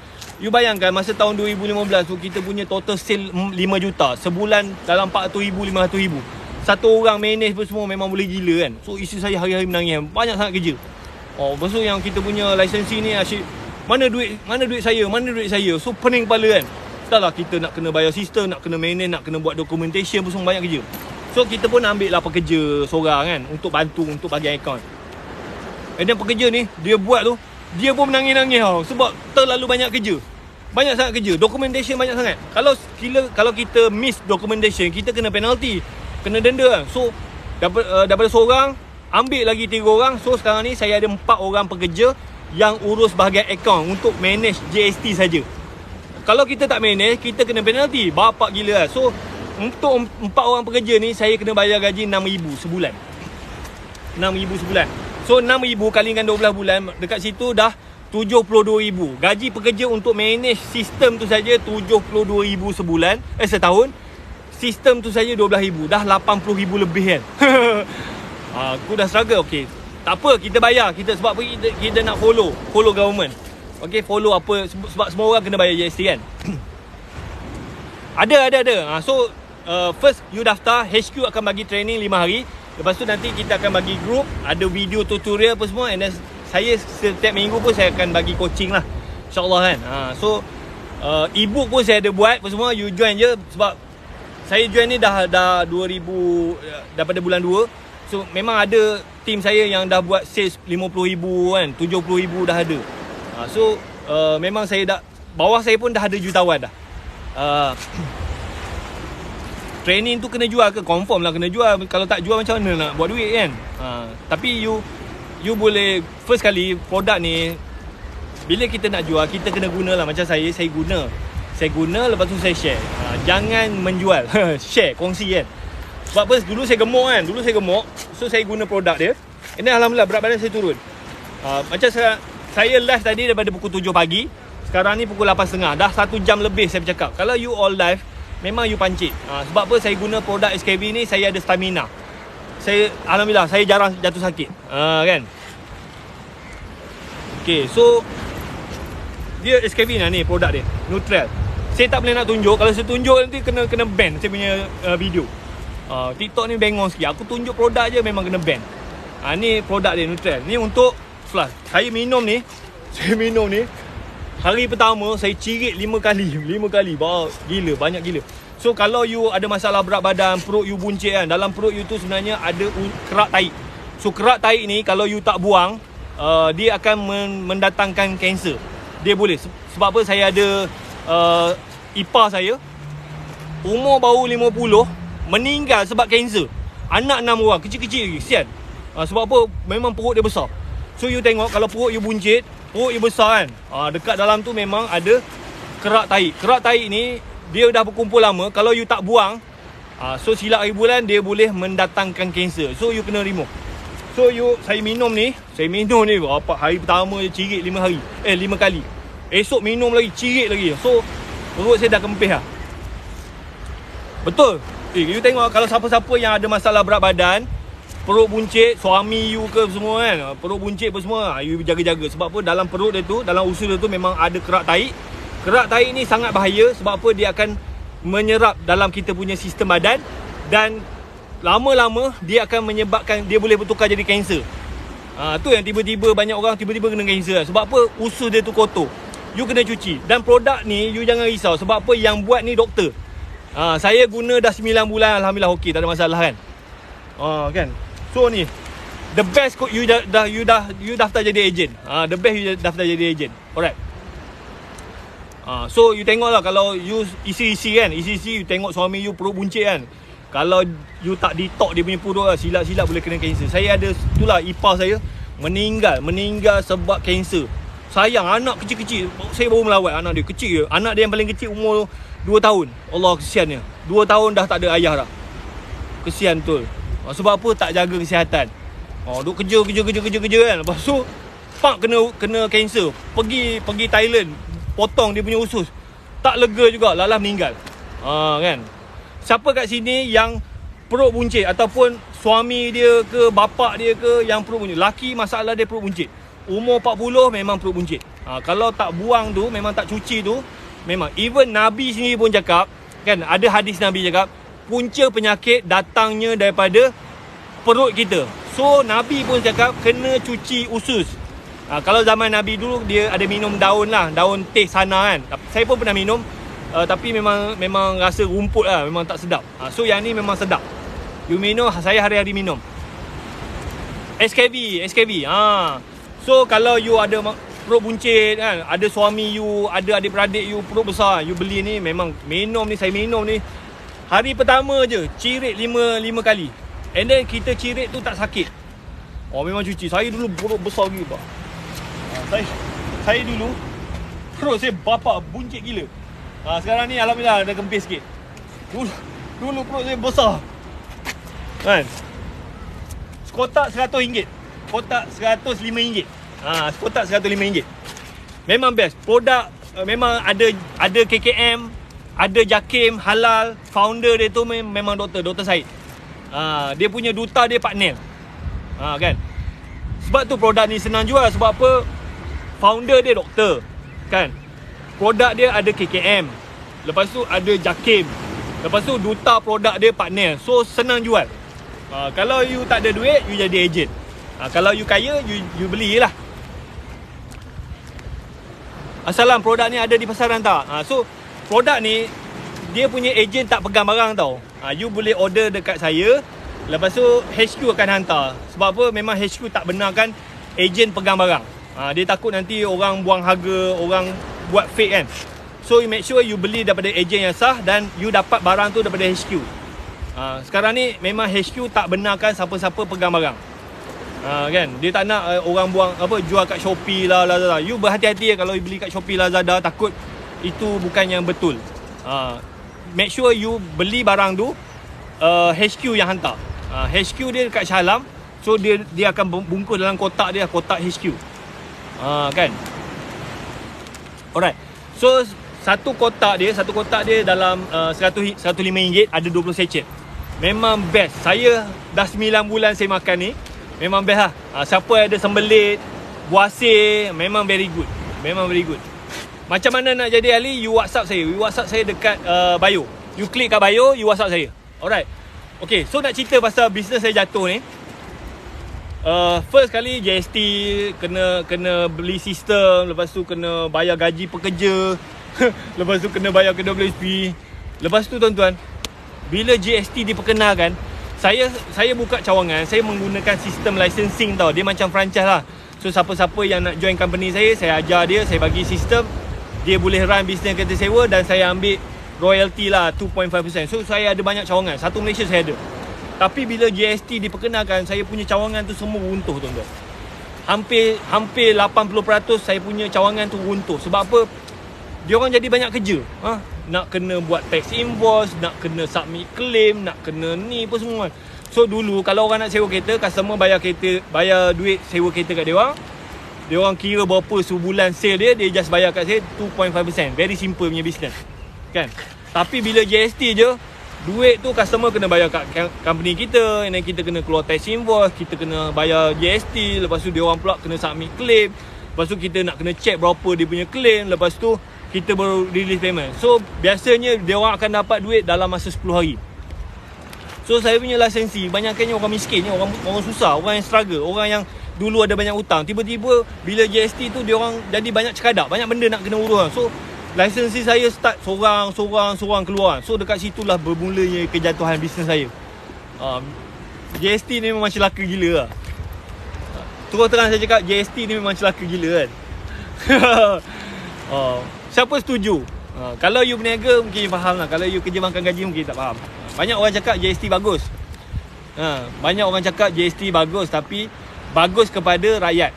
You bayangkan masa tahun 2015 tu kita punya total sale 5 juta. Sebulan dalam 400,000, 500,000. Satu orang manage apa semua memang boleh gila kan. So isi saya hari-hari menangis. Banyak sangat kerja. Lepas tu yang kita punya lisensi ni asyik, Mana duit saya? So pening kepala kan. Dah lah kita nak kena bayar sistem, nak kena manage, nak kena buat documentation apa semua, banyak kerja. So kita pun ambil lah pekerja seorang kan, untuk bantu, untuk bagian account. And then pekerja ni, dia buat tu, dia pun menangis-nangis tau. Sebab terlalu banyak kerja. Banyak sangat kerja, documentation banyak sangat. Kalau kita miss documentation, kita kena penalty, kena denda kan. So daripada seorang, ambil lagi 3 orang. So sekarang ni saya ada 4 orang pekerja yang urus bahagian account untuk manage GST saja. Kalau kita tak manage, kita kena penalty. Bapak gila lah. So untuk 4 orang pekerja ni, saya kena bayar gaji 6,000 sebulan. 6,000 sebulan. So 6,000 kali dengan 12 bulan, dekat situ dah 72,000. Gaji pekerja untuk manage sistem tu saja 72,000 sebulan, setahun. sistem tu saja 12,000, dah 80,000 lebih kan. Aku dah struggle. Okay, tak apa, kita bayar. Kita sebab apa kita nak follow government. Okay, follow apa, sebab semua orang kena bayar GST kan. Ada. So first you daftar, HQ akan bagi training 5 hari. Lepas tu nanti kita akan bagi group, ada video tutorial apa semua. And then saya setiap minggu pun saya akan bagi coaching lah, InsyaAllah kan. So ebook pun saya ada buat apa semua. You join je. Sebab saya join ni dah 2000, daripada bulan 2. So memang ada team saya yang dah buat sales 50,000 kan, 70,000 dah ada. So memang saya dah, bawah saya pun dah ada jutawan dah. Training tu kena jual ke? Confirm lah kena jual. Kalau tak jual macam mana nak buat duit kan. Tapi you boleh, first kali produk ni, bila kita nak jual, kita kena guna lah. Macam saya guna, lepas tu saya share. Jangan menjual. Share, kongsi kan. Sebab apa, dulu saya gemuk. So saya guna produk dia. Ini alhamdulillah berat badan saya turun. Macam saya live tadi daripada pukul 7 pagi. Sekarang ni pukul 8.30. Dah 1 jam lebih saya bercakap. Kalau you all live, memang you pancit. Sebab apa, saya guna produk SKV ni, saya ada stamina. Alhamdulillah, saya jarang jatuh sakit. Kan. Okay, so dia SKV ni produk dia, neutral. Saya tak boleh nak tunjuk. Kalau saya tunjuk nanti kena ban saya punya video. TikTok ni bengong sikit. Aku tunjuk produk je memang kena ban. Ni produk dia neutral. Ni untuk flush. Saya minum ni hari pertama saya cirit 5 kali. Gila, banyak gila. So kalau you ada masalah berat badan, perut you buncit kan, dalam perut you tu sebenarnya ada kerak tahi. So kerak tahi ni kalau you tak buang, dia akan mendatangkan kanser. Dia boleh. Sebab apa, saya ada ipar saya, umur baru 50, meninggal sebab kanser. Anak 6 orang, kecil-kecil lagi, kesian. Sebab apa, memang perut dia besar. So you tengok, kalau perut you buncit, perut you besar kan, dekat dalam tu memang ada kerak tahi. Kerak tahi ni dia dah berkumpul lama. Kalau you tak buang, so silap hari bulan dia boleh mendatangkan kanser. So you kena remove. So saya minum ni apa, hari pertama je cirit 5 kali. Esok minum lagi, cirit lagi. So perut saya dah kempis lah. Betul. You tengok, kalau siapa-siapa yang ada masalah berat badan, perut buncit, suami you ke semua kan, perut buncit apa semua, you jaga-jaga. Sebab apa, dalam perut dia tu, dalam usus dia tu memang ada kerak tahi. Kerak tahi ni sangat bahaya. Sebab apa, dia akan menyerap dalam kita punya sistem badan. Dan lama-lama dia akan menyebabkan, dia boleh bertukar jadi kanser. Tu yang tiba-tiba banyak orang tiba-tiba kena kanser. Sebab apa, usus dia tu kotor. You kena cuci. Dan produk ni you jangan risau. Sebab apa, yang buat ni doktor. Saya guna dah 9 bulan, alhamdulillah okey, tak ada masalah kan. Kan. So ni the best, you daftar jadi ejen. The best you daftar jadi ejen. Alright. So you tengoklah, kalau you isi kan, you tengok suami you perut buncit kan, kalau you tak detox dia punya perut lah, silap-silap boleh kena kanser. Saya ada, itulah ipar saya meninggal sebab kanser. Sayang, anak kecil-kecil. Saya baru melawat anak dia, kecil je. Anak dia yang paling kecil umur 2 tahun. Allah, kesiannya. 2 tahun dah tak ada ayah dah. Kesian betul. Sebab apa, tak jaga kesihatan. Duk kerja kan. Lepas tu kena kanser. Pergi Thailand, potong dia punya usus. Tak lega juga, lalah meninggal. Kan. Siapa kat sini yang perut buncit, ataupun suami dia ke bapak dia ke yang perut buncit? Laki masalah dia perut buncit. Umur 40 memang perut buncit. Kalau tak buang tu, memang tak cuci tu, memang. Even Nabi sendiri pun cakap, kan, ada hadis Nabi cakap, punca penyakit datangnya daripada perut kita. So Nabi pun cakap kena cuci usus. Kalau zaman Nabi dulu, dia ada minum daun lah, daun teh sana kan. Saya pun pernah minum, tapi memang rasa rumput lah, memang tak sedap. So yang ni memang sedap. You minum, saya hari-hari minum SKV. So kalau you ada perut buncit kan, ada suami you, ada adik-beradik you perut besar, you beli ni, memang minum ni, saya minum ni hari pertama je cirit 5 kali. And then kita cirit tu tak sakit. Memang cuci. Saya dulu perut besar gila, Pak. Saya dulu perut saya bapak buncit gila. Sekarang ni alhamdulillah dah kempis sikit. Dulu perut saya besar kan. Sekotak RM100, kotak RM105. Sekotak RM105. Memang best. Produk memang ada KKM, ada JAKIM halal, founder dia tu memang Dr. Syed. Dia punya duta dia Pak Nel. Kan. Sebab tu produk ni senang jual. Sebab apa? Founder dia doktor, kan. Produk dia ada KKM. Lepas tu ada JAKIM. Lepas tu duta produk dia Pak Nel. So senang jual. Kalau you tak ada duit, you jadi agent. Kalau you kaya, you belilah. Assalam, produk ni ada di pasaran tak? So produk ni dia punya agent tak pegang barang tau. You boleh order dekat saya. Lepas tu HQ akan hantar. Sebab apa? Memang HQ tak benarkan agent pegang barang. Dia takut nanti orang buang harga, orang buat fake kan. So you make sure you beli daripada agent yang sah dan you dapat barang tu daripada HQ. Sekarang ni memang HQ tak benarkan siapa-siapa pegang barang. Kan, dia tak nak orang buang jual kat Shopee lah, Lazada. You berhati-hati kalau you beli kat Shopee, Lazada, takut itu bukan yang betul. Make sure you beli barang tu HQ yang hantar. HQ dia dekat Shah Alam. So dia akan bungkus dalam kotak dia, kotak HQ. Kan. Alright. So satu kotak dia dalam RM105, ada 20 sachet. Memang best. Saya dah 9 bulan saya makan ni. Memang best lah. Siapa ada sembelit, buasir, memang very good. Memang very good. Macam mana nak jadi ahli? You WhatsApp saya. You WhatsApp saya dekat bio. You klik kat bio, you WhatsApp saya. Alright. Okay, so nak cerita pasal bisnes saya jatuh ni. First kali GST, kena beli sistem. Lepas tu kena bayar gaji pekerja. Lepas tu kena bayar KWSP. Lepas tu tuan-tuan, bila GST diperkenalkan, saya buka cawangan. Saya menggunakan sistem licensing tau. Dia macam franchise lah. So siapa-siapa yang nak join company saya ajar dia. Saya bagi sistem, dia boleh run bisnes kereta sewa. Dan saya ambil royalty lah 2.5%. So saya ada banyak cawangan. Satu Malaysia saya ada. Tapi bila GST diperkenalkan, saya punya cawangan tu semua runtuh tuan-tuan. Hampir 80% saya punya cawangan tu runtuh. Sebab apa? Dia orang jadi banyak kerja. Nak kena buat tax invoice, nak kena submit claim, nak kena ni apa semua. So dulu kalau orang nak sewa kereta, customer bayar duit sewa kereta kat dia orang. Dia orang kira berapa sebulan sale dia just bayar kat saya 2.5%. Very simple punya business. Kan? Tapi bila GST je, duit tu customer kena bayar kat company kita, and then kita kena keluar tax invoice, kita kena bayar GST, lepas tu dia orang pula kena submit claim. Lepas tu kita nak kena check berapa dia punya claim, lepas tu kita baru release payment. So biasanya dia orang akan dapat duit dalam masa 10 hari. So saya punya lisensi banyakkannya orang miskin, orang susah, orang yang struggle, orang yang dulu ada banyak hutang. Tiba-tiba bila GST tu dia orang jadi banyak cekadak, banyak benda nak kena urus. So lisensi saya start sorang keluar. So dekat situlah bermulanya kejatuhan bisnes saya. GST ni memang celaka gila lah. Terus terang saya cakap, GST ni memang celaka gila kan. Siapa setuju? Kalau you berniaga mungkin you faham lah. Kalau you kerja makan gaji mungkin tak faham. Banyak orang cakap GST bagus. Banyak orang cakap GST bagus, tapi bagus kepada rakyat.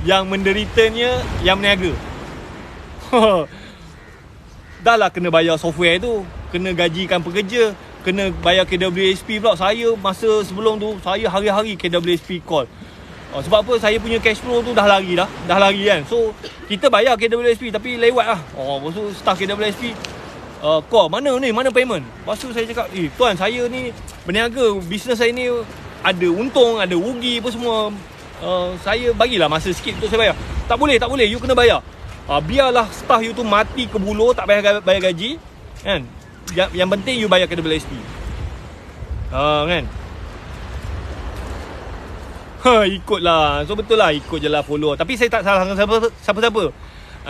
Yang menderitanya yang berniaga. Dah lah kena bayar software tu, kena gajikan pekerja, kena bayar KWSP pula. Saya masa sebelum tu, saya hari-hari KWSP call. Sebab apa? Saya punya cash flow tu dah lari kan. So kita bayar KWSP tapi lewat lah. Lepas tu staff KWSP call, mana payment? Lepas tu saya cakap, tuan, saya ni berniaga, bisnes saya ni ada untung, ada rugi apa semua. Saya bagilah masa sikit untuk saya bayar. Tak boleh, you kena bayar. Biarlah staff you tu mati ke buluh, tak bayar gaji kan. Yang penting you bayar KWSP. Kan. Ikutlah. So betul lah, ikut je lah, follow. Tapi saya tak salahkan siapa-siapa.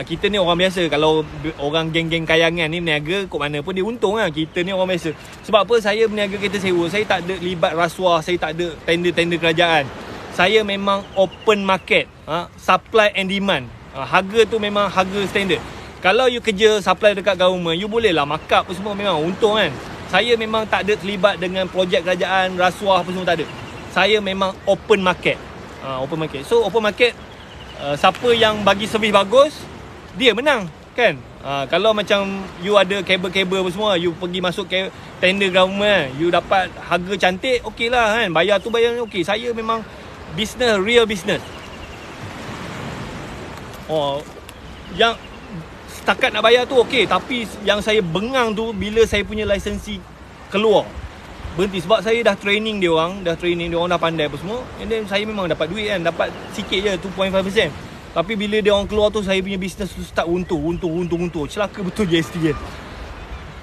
Kita ni orang biasa. Kalau orang geng-geng kayangan ni berniaga, kok mana pun dia untung lah. Kita ni orang biasa. Sebab apa? Saya berniaga kereta sewa, saya tak ada libat rasuah, saya tak ada tender-tender kerajaan. Saya memang open market, supply and demand. Harga tu memang harga standard. Kalau you kerja supply dekat government, you boleh lah markup apa semua, memang untung kan. Saya memang tak ada terlibat dengan projek kerajaan, rasuah apa semua, tak ada. Saya memang open market. Open market. So open market, siapa yang bagi servis bagus, dia menang kan. Kalau macam you ada kabel-kabel apa semua, you pergi masuk tender government, you dapat harga cantik, okey lah kan. Bayar okey. Saya memang real business. Yang setakat nak bayar tu okey, tapi yang saya bengang tu bila saya punya lisensi keluar. Berhenti sebab saya dah training dia orang dah pandai apa semua. And then saya memang dapat duit kan, dapat sikit je 2.5%. Tapi bila dia orang keluar tu, saya punya bisnes tu start runtuh. Celaka betul GST kan.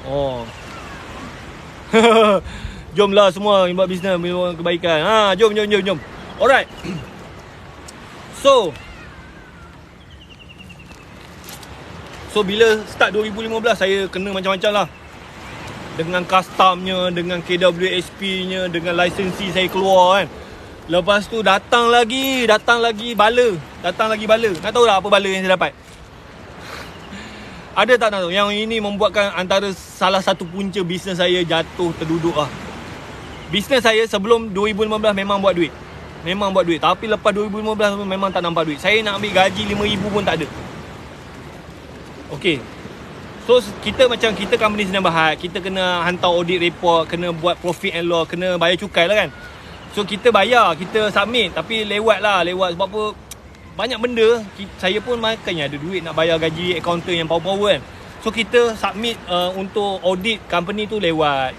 Oh. Jomlah semua buat bisnes, buat kebaikan. Jom. Alright. So bila start 2015 saya kena macam-macam lah. Dengan customnya, dengan KWSP-nya, dengan lisensi saya keluar kan. Lepas tu datang lagi bala. Nak tahu tak apa bala yang saya dapat? Ada tak nak tahu? Yang ini membuatkan antara salah satu punca bisnes saya jatuh terduduk lah. Bisnes saya sebelum 2015 memang buat duit. Tapi lepas 2015 memang tak nampak duit. Saya nak ambil gaji 5,000 pun tak ada. Okay. So kita company Sdn Bhd, kita kena hantar audit report, kena buat profit and loss, kena bayar cukai lah kan. So kita bayar, kita submit, tapi lewat sebab apa, banyak benda. Saya pun makanya ada duit nak bayar gaji accountant yang power kan. So kita submit untuk audit company tu lewat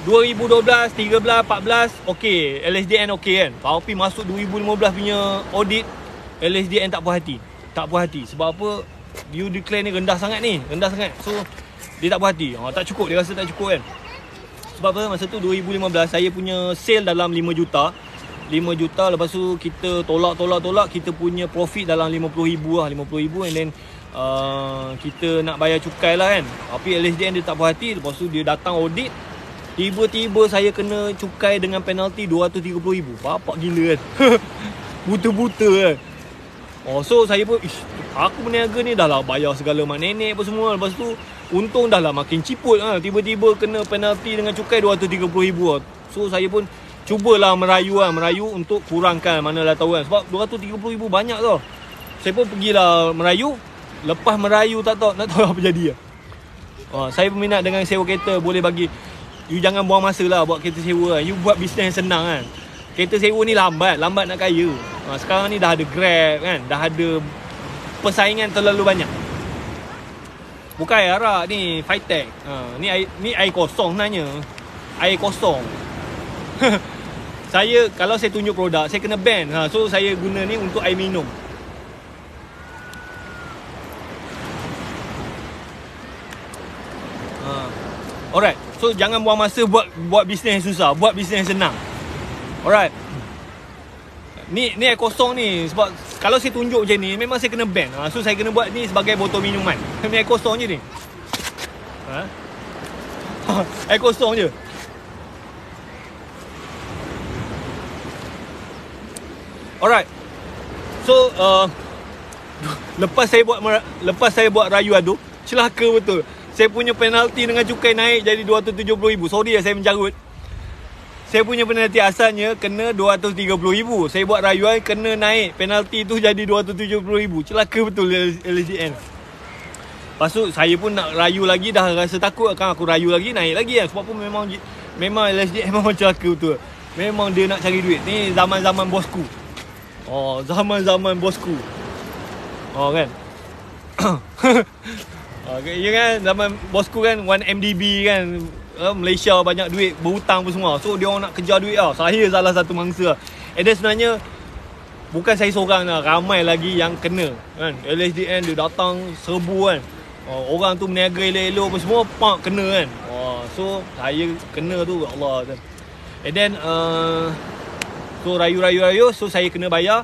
2012, 13, 14 okey, LSDN okey kan. Tapi masuk 2015 punya audit, LSDN tak puas hati. Sebab apa? You declare ni rendah sangat. So dia tak puas hati. Tak cukup, dia rasa tak cukup kan. Sebab apa? Masa tu 2015 saya punya sale dalam 5 juta. Lepas tu kita tolak, kita punya profit dalam 50,000 lah, 50,000. And then kita nak bayar cukai lah kan. Tapi LSDN dia tak puas hati. Lepas tu dia datang audit, tiba-tiba saya kena cukai dengan penalti 230,000. Bapak gila kan. Buta-buta kan. So saya pun aku berniaga ni dah lah bayar segala mak nenek apa semua. Lepas tu untung dah lah makin ciput lah. Tiba-tiba kena penalti dengan cukai 230,000 lah. So saya pun cubalah merayu untuk kurangkan, manalah tahu kan. Sebab 230,000 banyak tau. Saya pun pergilah merayu. Lepas merayu tak tahu apa jadi lah. Saya peminat dengan sewa kereta. Boleh bagi, you jangan buang masa lah buat kereta sewa lah. You buat bisnes yang senang kan. Kereta sewa ni lambat nak kaya. Sekarang ni dah ada Grab kan, dah ada persaingan terlalu banyak. Bukan air arak ni, Fitech. Ni air kosong sebenarnya. Air kosong. Kalau saya tunjuk produk, saya kena ban. So saya guna ni untuk air minum. Alright. So jangan buang masa buat bisnes yang susah, buat bisnes yang senang. Alright. Ni air kosong ni. Sebab kalau saya tunjuk macam ni, memang saya kena ban. So saya kena buat ni sebagai botol minuman. Ni air kosong je ni. Air kosong je. Alright. So lepas saya buat rayu adu, celaka betul. Saya punya penalti dengan cukai naik jadi 270,000. Sorry saya menjarut. Saya punya penalti asalnya kena 230,000. Saya buat rayuan kena naik penalti tu jadi 270,000. Celaka betul LSDN. Lepas tu saya pun nak rayu lagi, dah rasa takut kan aku rayu lagi naik lagi kan. Sebab pun memang LSDN memang celaka betul. Memang dia nak cari duit. Ni zaman-zaman bosku. Zaman-zaman bosku. Kan. Ya kan, zaman bosku kan 1MDB kan. Malaysia banyak duit, berhutang pun semua. So dia orang nak kejar duit lah. Saya salah satu mangsa. And then sebenarnya bukan saya seorang lah, ramai lagi yang kena kan. LSDN dia datang serbu kan. Orang tu meniaga elok-elok pun semua kena kan. So saya kena tu, Allah. And then so rayu. So saya kena bayar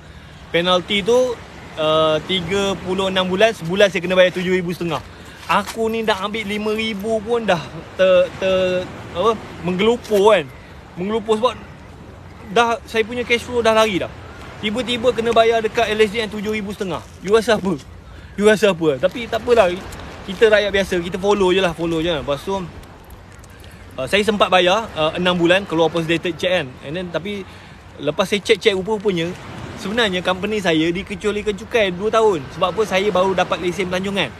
penalti tu 36 bulan. Sebulan saya kena bayar 7,500. Aku ni dah ambil 5,000 pun dah menggelupur kan. Menggelupur sebab dah saya punya cash flow dah lari dah. Tiba-tiba kena bayar dekat LSDN 7,500. You rasa apa? Tapi tak apalah. Kita rakyat biasa, kita follow je. Lepas tu saya sempat bayar 6 bulan keluar post dated check kan. And then tapi lepas saya check rupa-rupanya sebenarnya company saya dikecualikan cukai 2 tahun. Sebab apa? Saya baru dapat lesen pelancongan.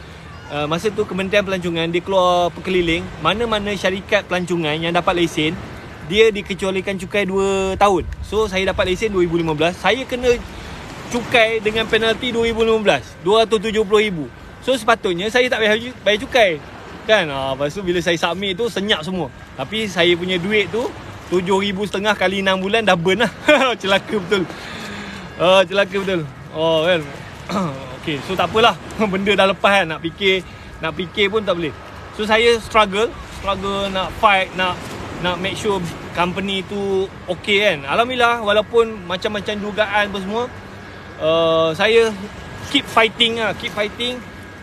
Masa tu Kementerian Pelancongan dia keluar perkeliling, mana-mana syarikat pelancongan yang dapat lesen dia dikecualikan cukai 2 tahun. So saya dapat lesen 2015, saya kena cukai dengan penalti 2015 270,000. So sepatutnya saya tak bayar cukai kan. Lepas tu bila saya submit tu senyap semua. Tapi saya punya duit tu 7,500 kali 6 bulan dah burn lah. Celaka betul. Celaka betul. Kan. Okay, so tak apalah. Benda dah lepas kan. Nak fikir pun tak boleh. So saya struggle nak fight, nak make sure company tu okay kan. Alhamdulillah, walaupun macam-macam dugaan apa semua, saya keep fighting.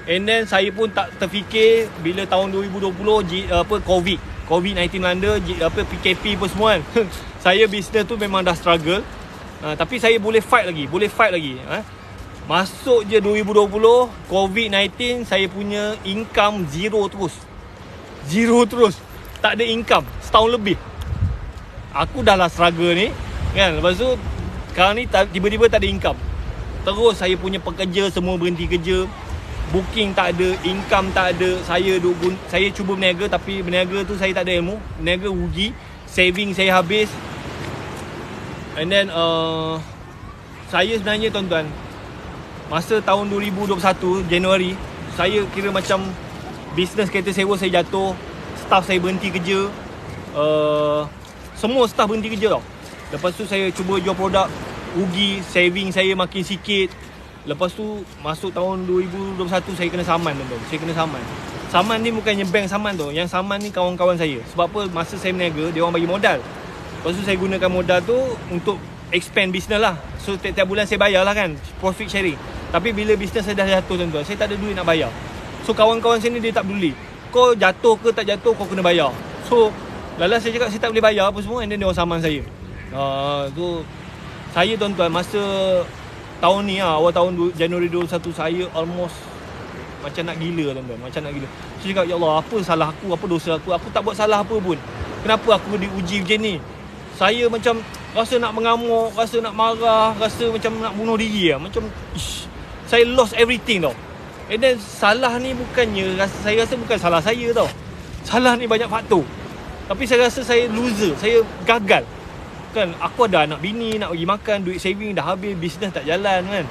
And then saya pun tak terfikir bila tahun 2020 COVID-19 melanda, PKP apa semua kan. Saya business tu memang dah struggle. Tapi saya boleh fight lagi. Masuk je 2020 COVID-19, saya punya income zero terus. Tak ada income setahun lebih. Aku dah lah struggle ni kan. Lepas tu sekarang ni tiba-tiba tak ada income. Terus saya punya pekerja semua berhenti kerja. Booking tak ada, income tak ada. Saya cuba berniaga, tapi berniaga tu saya tak ada ilmu. Berniaga rugi, saving saya habis. And then saya sebenarnya tuan-tuan, masa tahun 2021 Januari, saya kira macam bisnes kereta sewa saya jatuh, staff saya berhenti kerja, semua staff berhenti kerja tau. Lepas tu saya cuba jual produk, rugi, saving saya makin sikit. Lepas tu masuk tahun 2021 saya kena saman tuan-tuan. Saya kena saman. Saman ni bukannya bank saman tu. Yang saman ni kawan-kawan saya. Sebab apa? Masa saya berniaga, dia orang bagi modal. Lepas tu saya gunakan modal tu untuk expand business lah. So tiap-tiap bulan saya bayar lah kan, profit sharing. Tapi bila business saya dah jatuh tuan-tuan, saya tak ada duit nak bayar. So kawan-kawan sini dia tak peduli, kau jatuh ke tak jatuh, kau kena bayar. So lalas saya cakap saya tak boleh bayar apa semua. And then dia orang saman saya. Tu saya tuan-tuan, masa tahun ni awal tahun Januari 2021, saya almost macam nak gila tuan-tuan, macam nak gila. Saya cakap, ya Allah, apa salah aku, apa dosa aku? Aku tak buat salah apa pun. Kenapa aku diuji macam ni? Saya macam rasa nak mengamuk, rasa nak marah, rasa macam nak bunuh diri lah. Macam saya lost everything tau. And then salah ni bukannya, saya rasa bukan salah saya tau. Salah ni banyak faktor. Tapi saya rasa saya loser, saya gagal. Kan, aku ada anak bini, nak pergi makan, duit saving dah habis, bisnes tak jalan kan.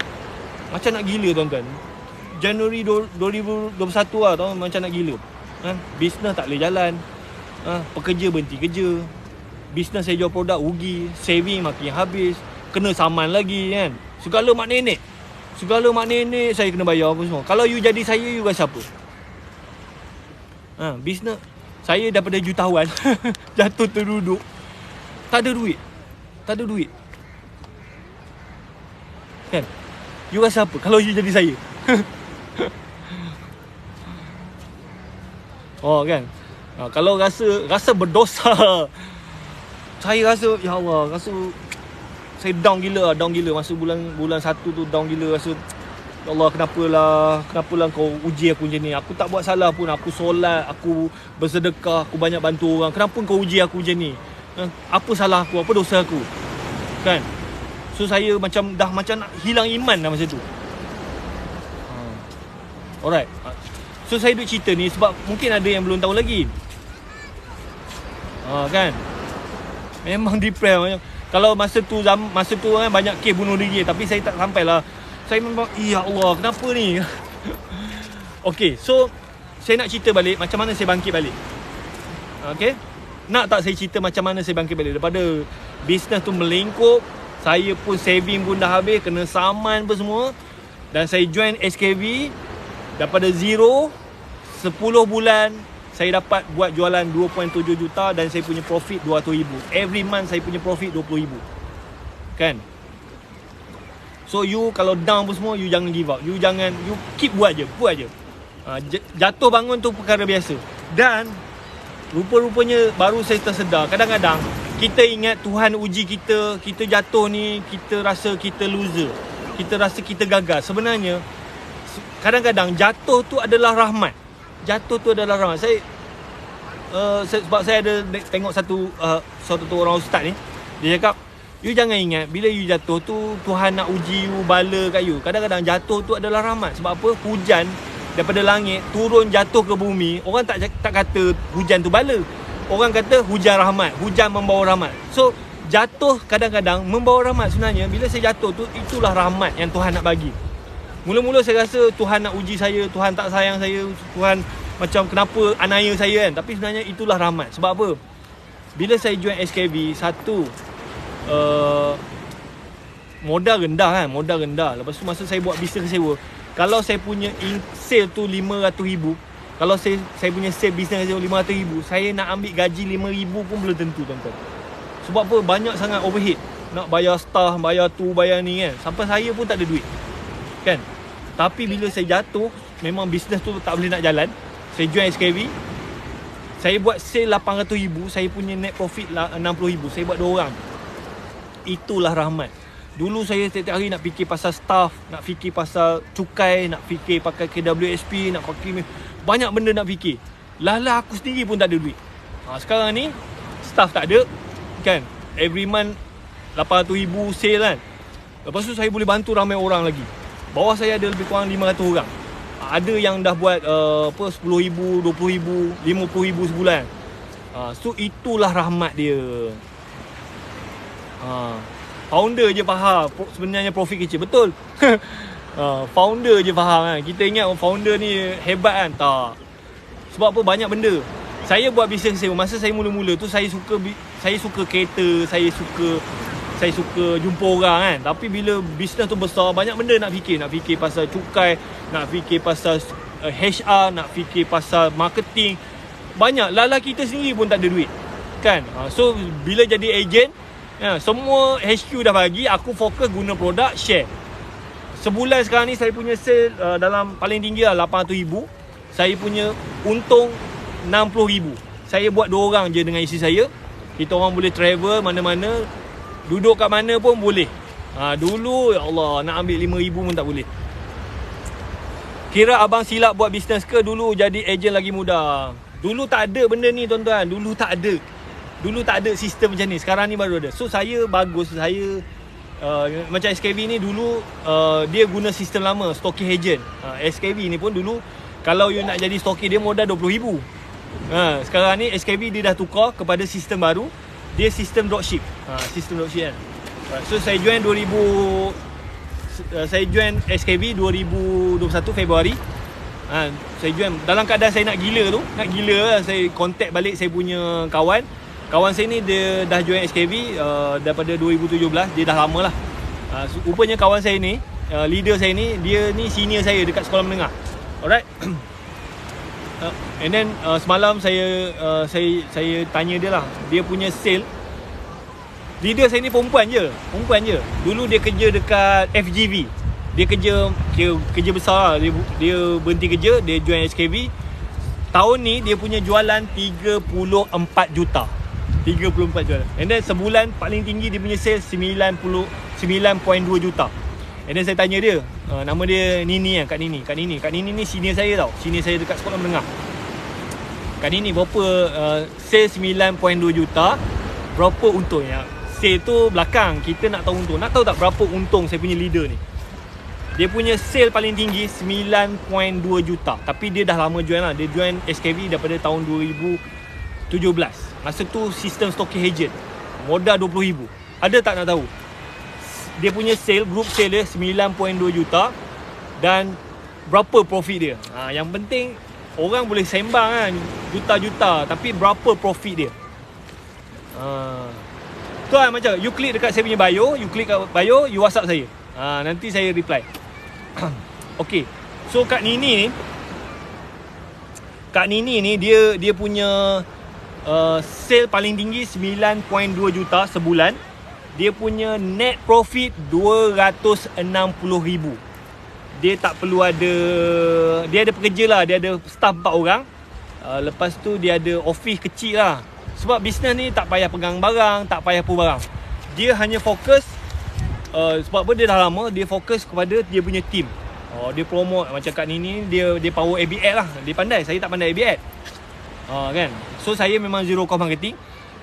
Macam nak gila tuan-tuan. Januari 2021 lah tau, macam nak gila. Bisnes tak boleh jalan. Pekerja berhenti kerja. Bisnes saya jual produk rugi, saving makin habis, kena saman lagi kan. Segala mak nenek saya kena bayar apa semua. Kalau you jadi saya, you rasa apa? Bisnes saya daripada jutawan jatuh terduduk. Tak ada duit kan. You rasa apa kalau you jadi saya? Kan. Kalau rasa berdosa, saya rasa ya Allah, rasa saya down gila masa bulan 1 tu, down gila, rasa ya Allah, kenapalah kau uji aku macam ni. Aku tak buat salah pun, aku solat, aku bersedekah, aku banyak bantu orang. Kenapa kau uji aku macam ni? Apa salah aku, apa dosa aku kan. So saya macam nak hilang iman dah masa tu. Alright. So saya duk cerita ni sebab mungkin ada yang belum tahu lagi. Kan, memang depressed. Kalau masa tu kan banyak kes bunuh diri, tapi saya tak sampai lah. Saya memang, ya Allah, kenapa ni? Okay, so saya nak cerita balik macam mana saya bangkit balik. Okay, nak tak saya cerita macam mana saya bangkit balik daripada bisnes tu melingkup, saya pun saving pun dah habis, kena saman apa semua. Dan saya join SKV daripada zero, 10 bulan saya dapat buat jualan 2.7 juta dan saya punya profit 200,000. Every month saya punya profit 20,000. Kan? So you kalau down pun semua, you jangan give up. You keep buat je. Jatuh bangun tu perkara biasa. Dan rupa-rupanya baru saya tersedar, kadang-kadang kita ingat Tuhan uji kita, kita jatuh ni, kita rasa kita loser, kita rasa kita gagal. Sebenarnya kadang-kadang jatuh tu adalah rahmat. Sebab saya ada tengok satu orang ustaz ni, dia cakap, you jangan ingat bila you jatuh tu Tuhan nak uji you, bala kat you. Kadang-kadang jatuh tu adalah rahmat. Sebab apa? Hujan daripada langit turun jatuh ke bumi. Orang tak kata hujan tu bala. Orang kata hujan rahmat, hujan membawa rahmat. So jatuh kadang-kadang membawa rahmat. Sebenarnya bila saya jatuh tu, itulah rahmat yang Tuhan nak bagi. Mula-mula saya rasa Tuhan nak uji saya, Tuhan tak sayang saya, Tuhan macam kenapa anaya saya kan. Tapi sebenarnya itulah rahmat. Sebab apa? Bila saya join SKV, satu modal rendah kan, modal rendah. Lepas tu masa saya buat bisnes sewa, kalau saya punya sale tu 500,000, kalau saya punya sale bisnes sewa 500,000, saya nak ambil gaji 5,000 pun belum tentu, tuan-tuan. Sebab apa? Banyak sangat overhead. Nak bayar staff, bayar tu, bayar ni kan. Sampai saya pun tak ada duit kan. Tapi bila saya jatuh, memang bisnes tu tak boleh nak jalan, saya join SKV. Saya buat sale 800,000, saya punya net profit 60,000. Saya buat 2 orang. Itulah rahmat. Dulu saya setiap hari nak fikir pasal staff, nak fikir pasal cukai, nak fikir pakai KWSP, nak pakai banyak benda nak fikir. Lala aku sendiri pun tak ada duit. Sekarang ni staff tak ada kan. Every month 800,000 sale kan. Lepas tu saya boleh bantu ramai orang lagi. Bawah saya ada lebih kurang 500 orang. Ada yang dah buat 10,000, 20,000, 50,000 sebulan. So itulah rahmat dia. Founder je faham sebenarnya profit kecil. Betul. Founder je faham kan. Kita ingat founder ni hebat kan. Tak. Sebab apa? Banyak benda. Saya buat bisnes sewa. Masa saya mula-mula tu saya suka kereta, saya suka jumpa orang kan. Tapi bila bisnes tu besar, banyak benda nak fikir. Nak fikir pasal cukai, nak fikir pasal HR, nak fikir pasal marketing. Banyak. Lala kita sendiri pun tak ada duit kan. So bila jadi ejen, semua HQ dah bagi, aku fokus guna produk, share. Sebulan sekarang ni saya punya sale dalam paling tinggi lah 800,000. Saya punya untung 60,000. Saya buat 2 orang je dengan isteri saya. Kita orang boleh travel mana-mana, duduk kat mana pun boleh. Dulu ya Allah, nak ambil 5,000 pun tak boleh. Kira abang silap buat bisnes ke dulu jadi ejen lagi muda? Dulu tak ada benda ni tuan-tuan. Dulu tak ada sistem macam ni. Sekarang ni baru ada. So saya bagus. Saya macam SKV ni dulu dia guna sistem lama, stocking agent. SKV ni pun dulu kalau you nak jadi stocking dia modal 20,000. Sekarang ni SKV dia dah tukar kepada sistem baru. Dia sistem dropship. Sistem dropship kan. So saya join saya join SKV 2021 Februari. Saya join dalam keadaan saya nak gila tu. Saya contact balik saya punya kawan saya ni, dia dah join SKV daripada 2017. Dia dah lama lah. Rupanya kawan saya ni, leader saya ni, dia ni senior saya dekat sekolah menengah. Alright. And then semalam saya tanya dia lah. Dia punya sale, leader saya ni perempuan je. Dulu dia kerja dekat FGV. Dia kerja besar lah. Dia berhenti kerja, dia join SKV. Tahun ni dia punya jualan 34 juta. 34 jualan. And then sebulan paling tinggi dia punya sales 9.2 juta. And then saya tanya dia, nama dia Nini kan, Kak Nini. Kak Nini ni senior saya tau. Senior saya dekat sekolah menengah. Kak Nini berapa sales 9.2 juta, berapa untung ya? Sale tu belakang, kita nak tahu untung. Nak tahu tak berapa untung saya punya leader ni? Dia punya sale paling tinggi 9.2 juta. Tapi dia dah lama join lah. Dia join SKV daripada tahun 2017. Masa tu sistem stocking agent. Modal 20,000. Ada tak nak tahu? Dia punya sale, group sale dia 9.2 juta. Dan berapa profit dia? Yang penting orang boleh sembang kan, juta-juta. Tapi berapa profit dia? Tu lah macam you klik dekat saya punya bio, you klik kat bio, you WhatsApp saya. Nanti saya reply. Okay. So Kak Nini ni dia punya sale paling tinggi 9.2 juta sebulan. Dia punya net profit 260,000. Dia tak perlu ada, dia ada pekerja lah, dia ada staff 4 orang. Lepas tu dia ada office kecil lah. Sebab bisnes ni tak payah pegang barang, tak payah pu barang. Dia hanya fokus sebab apa dia dah lama, dia fokus kepada dia punya team. Dia promote macam Kak Nini, dia power AB ad lah. Dia pandai, saya tak pandai AB ad. Kan? So saya memang zero cost marketing.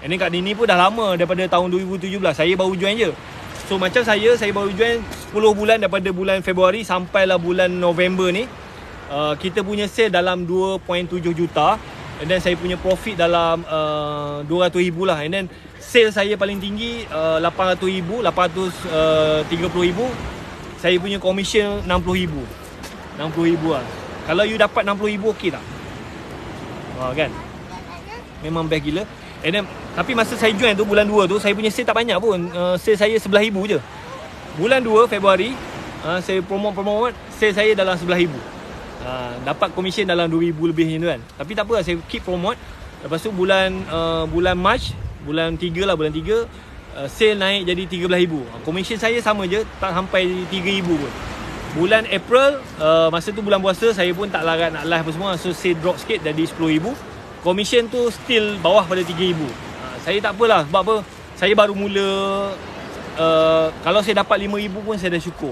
And then Kak Nini pun dah lama, daripada tahun 2017. Saya baru join je. So macam saya baru join 10 bulan daripada bulan Februari sampailah bulan November ni. Kita punya sale dalam 2.7 juta. And then saya punya profit dalam 200,000 lah. And then sale saya paling tinggi 800,000, 830,000. saya punya commission RM60,000. RM60,000 lah. Kalau you dapat RM60,000 okey tak? Kan? Memang best gila. And then, tapi masa saya join tu bulan 2 tu, saya punya sale tak banyak pun. Sale saya RM11,000 je. Bulan 2 Februari, saya promote sale saya dalam RM11,000. Dapat commission dalam RM2,000 lebih macam tu kan. Tapi tak apa, saya keep promote. Lepas tu bulan March, bulan 3 lah, bulan 3 sale naik jadi RM13,000. Commission saya sama je, tak sampai RM3,000 pun. Bulan April, masa tu bulan puasa, saya pun tak larat nak live apa semua. So sale drop sikit jadi RM10,000. Commission tu still bawah pada RM3,000. Saya tak apalah, sebab apa, saya baru mula. Kalau saya dapat RM5,000 pun saya dah syukur.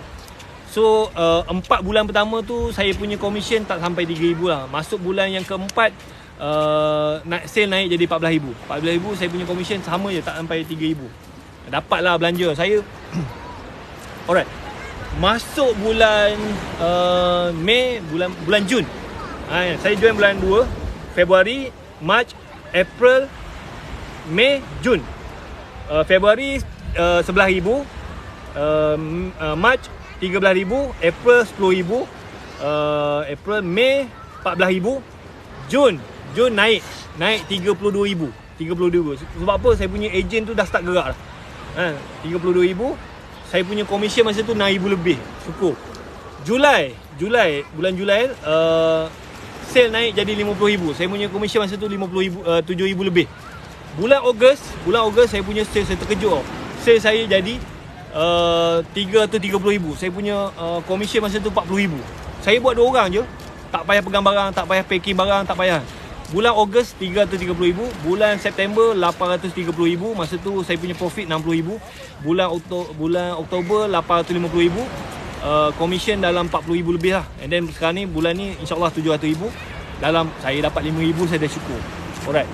So 4 bulan pertama tu saya punya commission tak sampai RM3,000 lah. Masuk bulan yang keempat, sale naik jadi RM14,000. RM14,000 saya punya commission sama je, tak sampai RM3,000. Dapatlah belanja saya. Alright. Masuk bulan Mei, bulan Jun. Saya join bulan 2, Februari, March, April, Mei, Jun. Februari RM11,000, March RM13,000, April RM10,000, April, Mei RM14,000, Jun naik RM32,000. Sebab apa? Saya punya agent tu dah start gerak dah. RM32,000. Saya punya commission masa tu RM6,000 lebih. Syukur. Bulan Julai sale naik jadi RM50,000. Saya punya commission masa tu RM7,000 lebih. Bulan Ogos saya punya sale, saya terkejut. Sale saya jadi RM3 atau RM30,000. Saya punya commission masa tu RM40,000. Saya buat 2 orang je. Tak payah pegang barang, tak payah packing barang, tak payah. Bulan Ogos RM3 atau RM30,000. Bulan September RM830,000. Masa tu saya punya profit RM60,000. Bulan Oktober RM850,000. Commission dalam RM40,000 lebih lah. And then sekarang ni, bulan ni insyaAllah RM700,000. Dalam saya dapat RM5,000, saya dah syukur. Alright.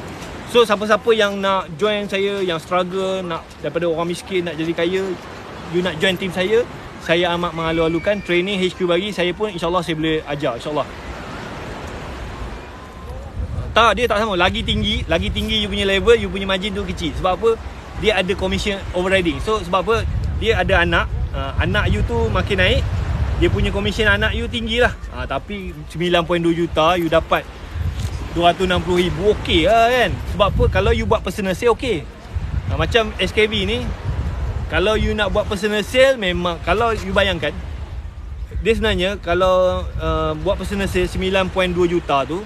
So siapa-siapa yang nak join saya, yang struggle nak daripada orang miskin nak jadi kaya, you nak join team saya amat mengalu-alukan. Training HQ bagi saya pun insyaAllah saya boleh ajar, insyaAllah. Tak, dia tak sama. Lagi tinggi you punya level, you punya margin tu kecil. Sebab apa? Dia ada commission overriding. So sebab apa? Dia ada anak you tu makin naik, dia punya commission anak you tinggi lah. Tapi 9.2 juta you dapat RM260,000, okey lah kan. Sebab apa? Kalau you buat personal sale, okey. Macam SKB ni, kalau you nak buat personal sale, memang kalau you bayangkan, dia sebenarnya kalau buat personal sale 9.2 juta tu,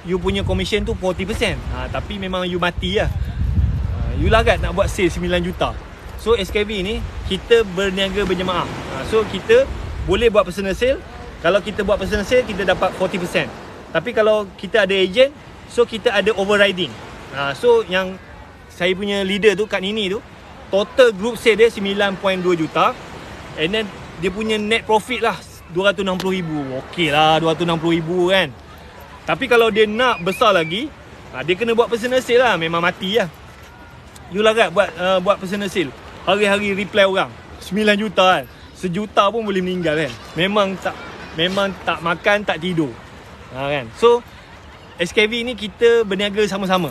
you punya commission tu 40%. Tapi memang you mati lah. You larat nak buat sale 9 juta. So SKB ni, kita berniaga berjemaah. So kita boleh buat personal sale. Kalau kita buat personal sale, kita dapat 40%. Tapi kalau kita ada agent, so kita ada overriding. So yang saya punya leader tu, Kak Nini tu, total group sale dia 9.2 juta. And then dia punya net profit lah RM260,000. Okey lah, RM260,000 kan. Tapi kalau dia nak besar lagi, dia kena buat personal sale lah. Memang mati lah. You larat buat personal sale. Hari-hari reply orang 9 juta kan. 1 juta pun boleh meninggal kan. Memang tak makan, tak tidur. Kan? So SKV ni kita berniaga sama-sama.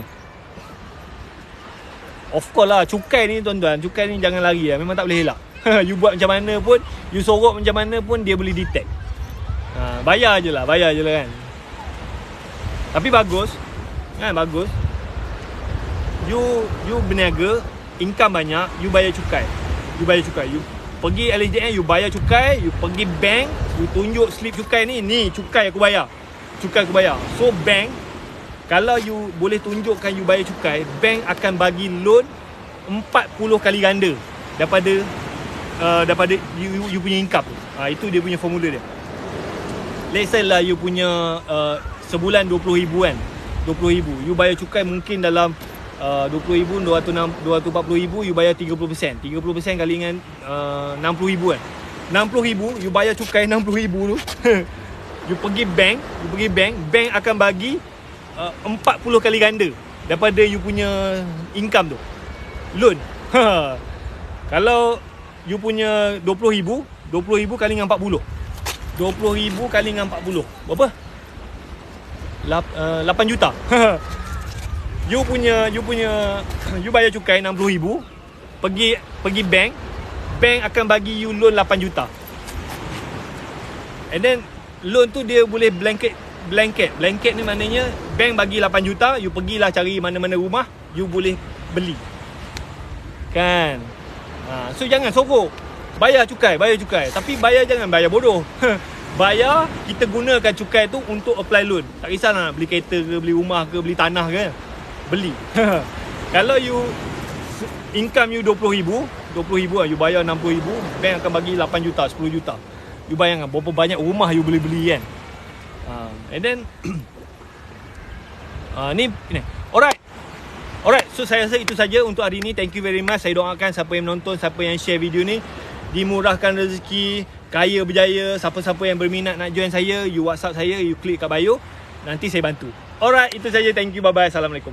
Of course lah, cukai ni tuan-tuan, cukai ni jangan lari lah. Memang tak boleh elak. You buat macam mana pun, you sorok macam mana pun, dia boleh detect. Bayar je lah kan. Tapi bagus kan, bagus. You berniaga, income banyak, you bayar cukai. You pergi LHDN, you bayar cukai. You pergi bank, you tunjuk slip cukai ni cukai aku bayar. So bank, kalau you boleh tunjukkan you bayar cukai, bank akan bagi loan 40 kali ganda daripada you punya income tu. Itu dia punya formula dia. Let's say lah you punya sebulan 20,000 kan. 20,000. You bayar cukai mungkin dalam 20,000, 240,000, you bayar 30%. 30% kali dengan 60,000 kan. 60,000 you bayar cukai 60,000 tu. You pergi bank, bank akan bagi 40 kali ganda daripada you punya income tu. Loan. Kalau you punya 20,000 kali dengan 40. 20,000 kali dengan 40. Berapa? 8 juta. You bayar cukai 60,000, pergi bank akan bagi you loan 8 juta. And then loan tu dia boleh blanket ni maknanya bank bagi 8 juta, you pergilah cari mana-mana rumah, you boleh beli. Kan? So jangan sorok. Bayar cukai. Tapi bayar jangan bayar bodoh. Bayar, kita gunakan cukai tu untuk apply loan. Tak kisahlah nak beli kereta ke, beli rumah ke, beli tanah ke, beli. Kalau you income you 20,000 lah, you bayar 60,000, bank akan bagi 8 juta, 10 juta. You bayangkan berapa banyak rumah you boleh beli kan. And then ni. Alright, so saya rasa itu saja untuk hari ni. Thank you very much. Saya doakan siapa yang menonton, siapa yang share video ni dimurahkan rezeki, kaya berjaya. Siapa-siapa yang berminat nak join saya, you WhatsApp saya, you klik kat bio, nanti saya bantu. Alright, itu saja. Thank you, bye bye. Assalamualaikum.